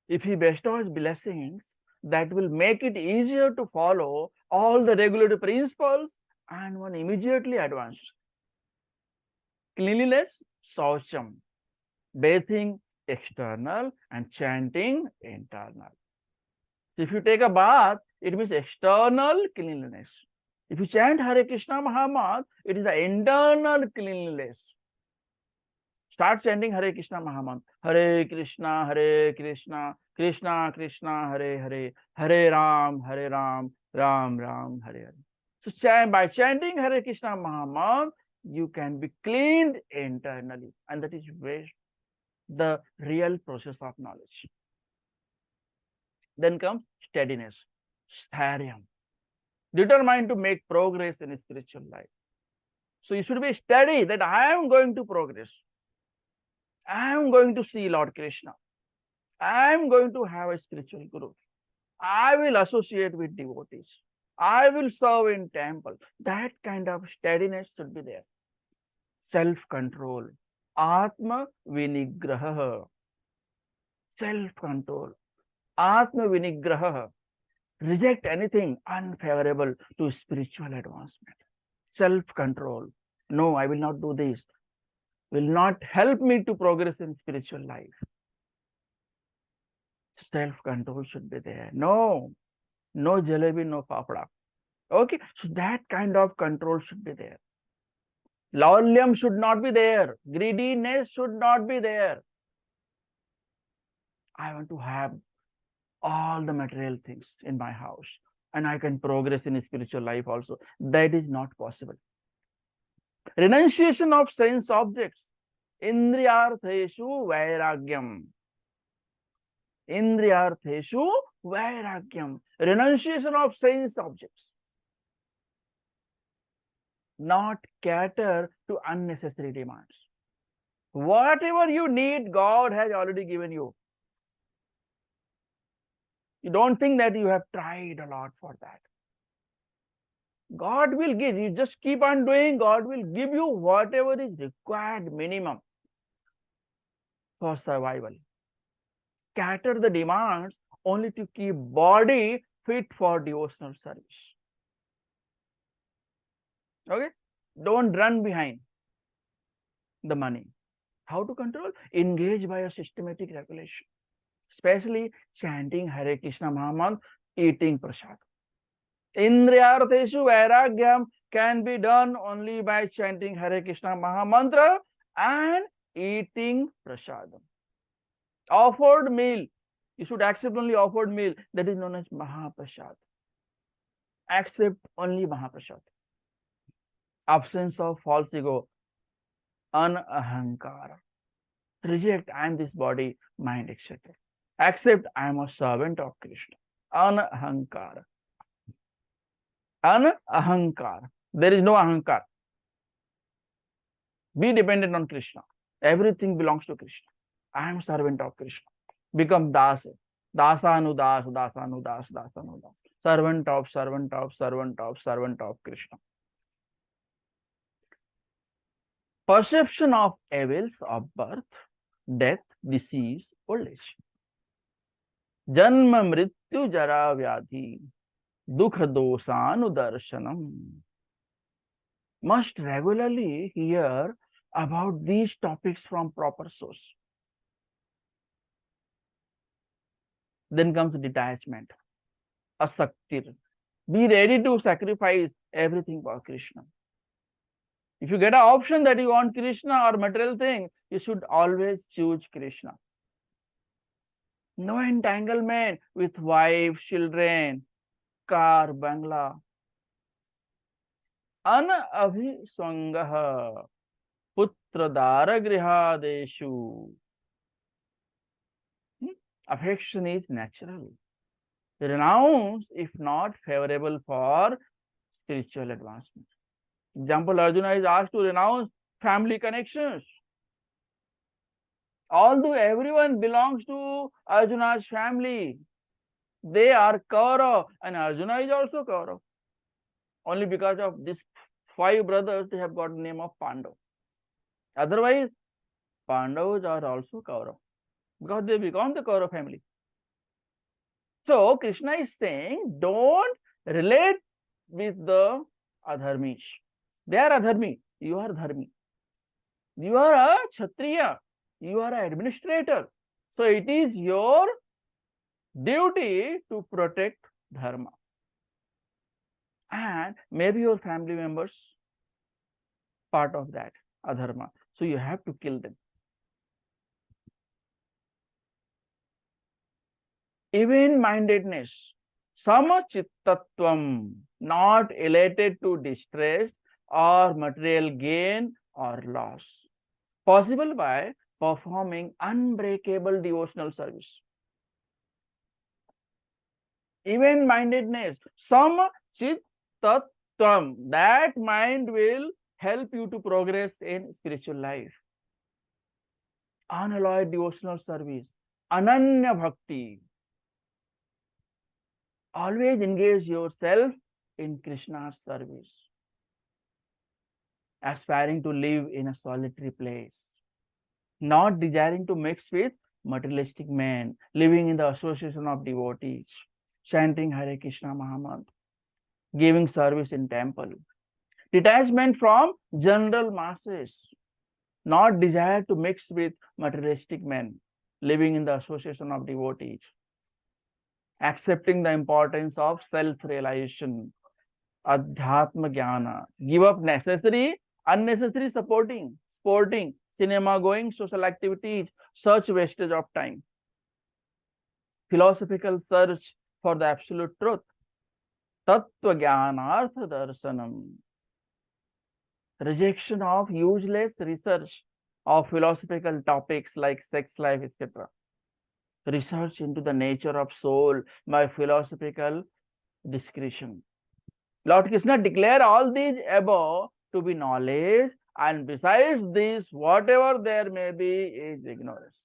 If he bestows blessings, that will make it easier to follow all the regulatory principles and one immediately advances. Cleanliness, saucham, bathing external and chanting internal. If you take a bath, it means external cleanliness. If you chant Hare Krishna Mahamantra, it is the internal cleanliness. Start chanting Hare Krishna Mahamantra. Hare Krishna, Krishna Krishna, Hare Hare, Hare Ram, Ram Ram, Hare Hare. So by chanting Hare Krishna Mahamantra, you can be cleaned internally, and that is where the real process of knowledge. Then comes steadiness, stharyam, determined to make progress in spiritual life. So you should be steady that I am going to progress. I am going to see Lord Krishna. I am going to have a spiritual guru. I will associate with devotees. I will serve in temple. That kind of steadiness should be there. Self-control. Atma vinigraha. Self-control. Atma vinigraha. Reject anything unfavorable to spiritual advancement. Self-control. No, I will not do this. Will not help me to progress in spiritual life. Self-control should be there. No jalebi, no papada. Okay, so that kind of control should be there. Laulyam should not be there. Greediness should not be there. I want to have all the material things in my house and I can progress in spiritual life also. That is not possible. Renunciation of sense objects. Indriyartheshu vairagyam. Indriyartheshu vairagyam. Renunciation of sense objects. Not cater to unnecessary demands. Whatever you need, God has already given you. You don't think that you have tried a lot for that. God will give. You just keep on doing, God will give you whatever is required minimum for survival. Cater the demands only to keep body fit for devotional service. Okay? Don't run behind the money. How to control? Engage by a systematic regulation. Especially chanting Hare Krishna Mahamantra, eating prasad. Indriyartheshu vairagyam can be done only by chanting Hare Krishna Mahamantra and eating prasadam. Offered meal. You should accept only offered meal. That is known as Mahaprasad. Accept only Mahaprasad. Absence of false ego. Anahankara. Reject I am this body, mind, etc. Accept I am a servant of Krishna. Anahankara. Ahankar. There is no ahankar. Be dependent on Krishna. Everything belongs to Krishna. I am servant of Krishna. Become das. Dasanudas, dasanudas, dasanudas. Servant of, servant of, servant of, servant of Krishna. Perception of evils of birth, death, disease, old age. Janma mrityu jara vyadhi. Dukha dosanudarshanam. Must regularly hear about these topics from proper source. Then comes detachment, asaktir. Be ready to sacrifice everything for Krishna. If you get an option that you want Krishna or material thing, you should always choose Krishna. No entanglement with wife, children, car, bangla. Anabhiswangaha putra dara grihadeshu. Affection is natural. Renounce if not favorable for spiritual advancement. Example, Arjuna is asked to renounce family connections. Although everyone belongs to Arjuna's family, they are Kaurav and Arjuna is also Kaurav. Only because of these 5 brothers, they have got the name of Pandav. Otherwise, Pandavas are also Kaurav because they become the Kaurav family. So, Krishna is saying, don't relate with the adharmis. They are adharmi. You are dharmi. You are a Kshatriya. You are an administrator. So, it is your duty to protect dharma. And maybe your family members part of that adharma. So, you have to kill them. Even-mindedness, samachittatvam, not elated to distress or material gain or loss, possible by performing unbreakable devotional service. Even-mindedness, samachittatvam, that mind will help you to progress in spiritual life. Unalloyed devotional service, ananya bhakti. Always engage yourself in Krishna's service. Aspiring to live in a solitary place. Not desiring to mix with materialistic men. Living in the association of devotees. Chanting Hare Krishna Mahamantra. Giving service in temple. Detachment from general masses. Not desire to mix with materialistic men. Living in the association of devotees. Accepting the importance of self-realization, adhyatma jnana. Give up necessary, unnecessary sporting, cinema going, social activities, such wastage of time. Philosophical search for the absolute truth. Tattva jnanartha darsanam. Rejection of useless research of philosophical topics like sex life, etc. Research into the nature of soul by philosophical discretion. Lord Krishna declared all these above to be knowledge, and besides this, whatever there may be is ignorance.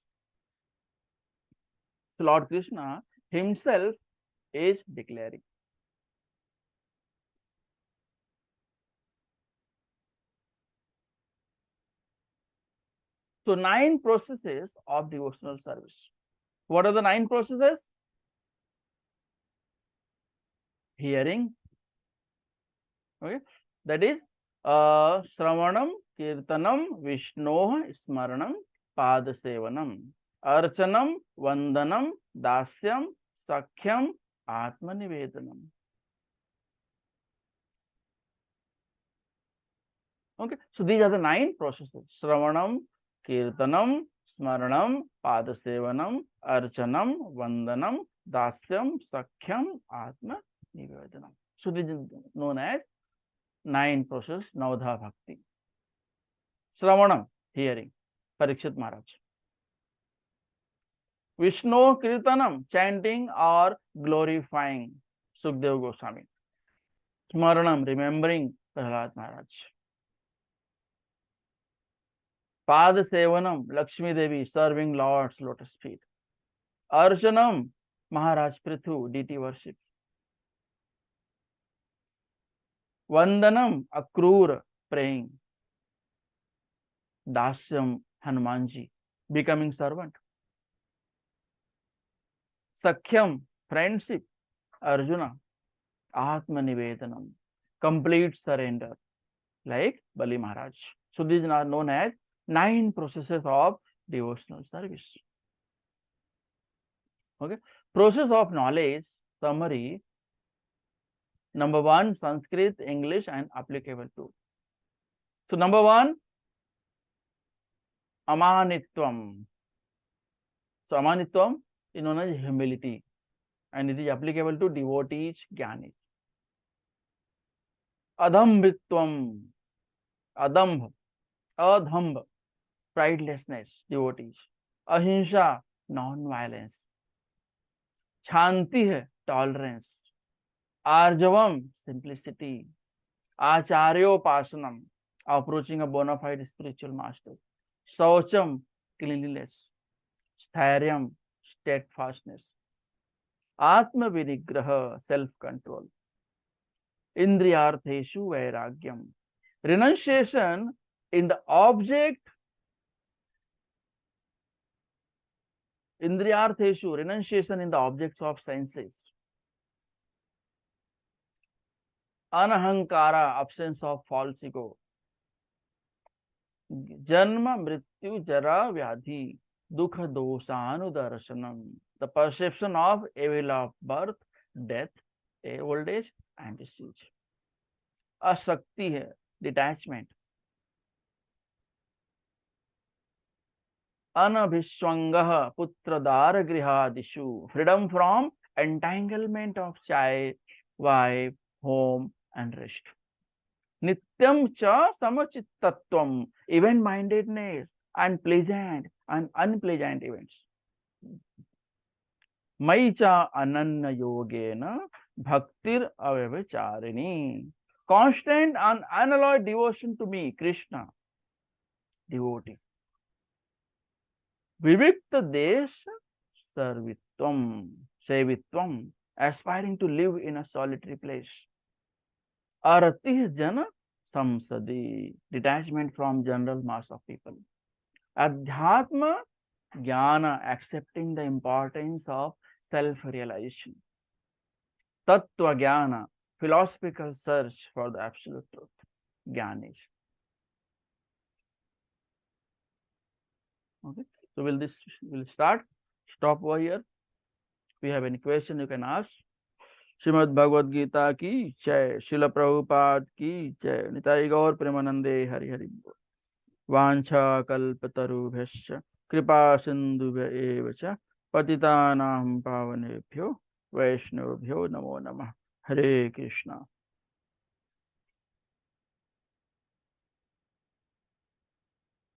So Lord Krishna himself is declaring. So 9 processes of devotional service. What are the 9 processes? Hearing, okay, that is Sravanam, Kirtanam, Vishnoha, Smaranam, Padasevanam, Archanam, Vandanam, Dasyam, Sakhyam, Atmanivedanam. Okay, so these are the 9 processes. Sravanam, Kirtanam, Smaranam, Padasevanam, Archanam, Vandanam, Dasyam, Sakhyam, Atma Nivedanam. So this is known as 9 process, Navadha Bhakti. Sravanam, hearing, Parikshit Maharaj. Vishnu Kirtanam, chanting or glorifying, Sukdev Goswami. Smaranam, remembering Prahlad Maharaj. Pad Sevanam, Lakshmi Devi, serving Lord's lotus feet. Archanam, Maharaj Prithu, deity worship. Vandanam, Akrur, praying. Dasyam, Hanumanji, becoming servant. Sakhyam, friendship, Arjuna. Atma Nivedanam, complete surrender, like Bali Maharaj. So these are known as 9 processes of devotional service. Okay. Process of knowledge, summary. Number 1, Sanskrit, English, and applicable to. So number 1, Amanitvam. So Amanitvam is known as humility, and it is applicable to devotees, Jnanis. Adhambhitvam, Adambh, Adhambh, pridelessness, devotees. Ahimsa, non-violence. Shanti है tolerance. Arjavam, simplicity. Acharyopasanam, approaching a bona fide spiritual master. Saucham, cleanliness. Stharyam, steadfastness. Atma vinigraha, self-control. Indriyartheshu vairagyam, renunciation in the object. Indriyartheshu, renunciation in the objects of senses. Anahankara, absence of false ego. Janma, mrityu, jara, vyadhi, dukha, dosanudarshanam, the perception of evil of birth, death, old age, and disease. Asakti hai, detachment. Anabhiswangah, putradara grihadishu, freedom from entanglement of child, wife, home, and rest. Nityam cha samachittatvam, event-mindedness, and pleasant and unpleasant events. Maicha ananya yogena bhaktir avavicharini, constant and unalloyed devotion to me, Krishna, devotee. Vivikta desh servitvam, sevitvam, aspiring to live in a solitary place. Arati jana samsadi, detachment from general mass of people. Adhyatma jnana, accepting the importance of self-realization. Tattva jnana, philosophical search for the absolute truth. Jnanish. Okay, so we'll start. Stop over here. If you have any question, you can ask. Shrimad Bhagavad Gita की जय, श्रील प्रभुपाद की जय, निताई गौर प्रेमानंदे हरि हरि बोल। वांछा कल्पतरुभ्यश्च कृपा सिन्धुभ्य एव च पतितानां पावनेभ्यो वैष्णवेभ्यो नमो नमः। हरे कृष्णा।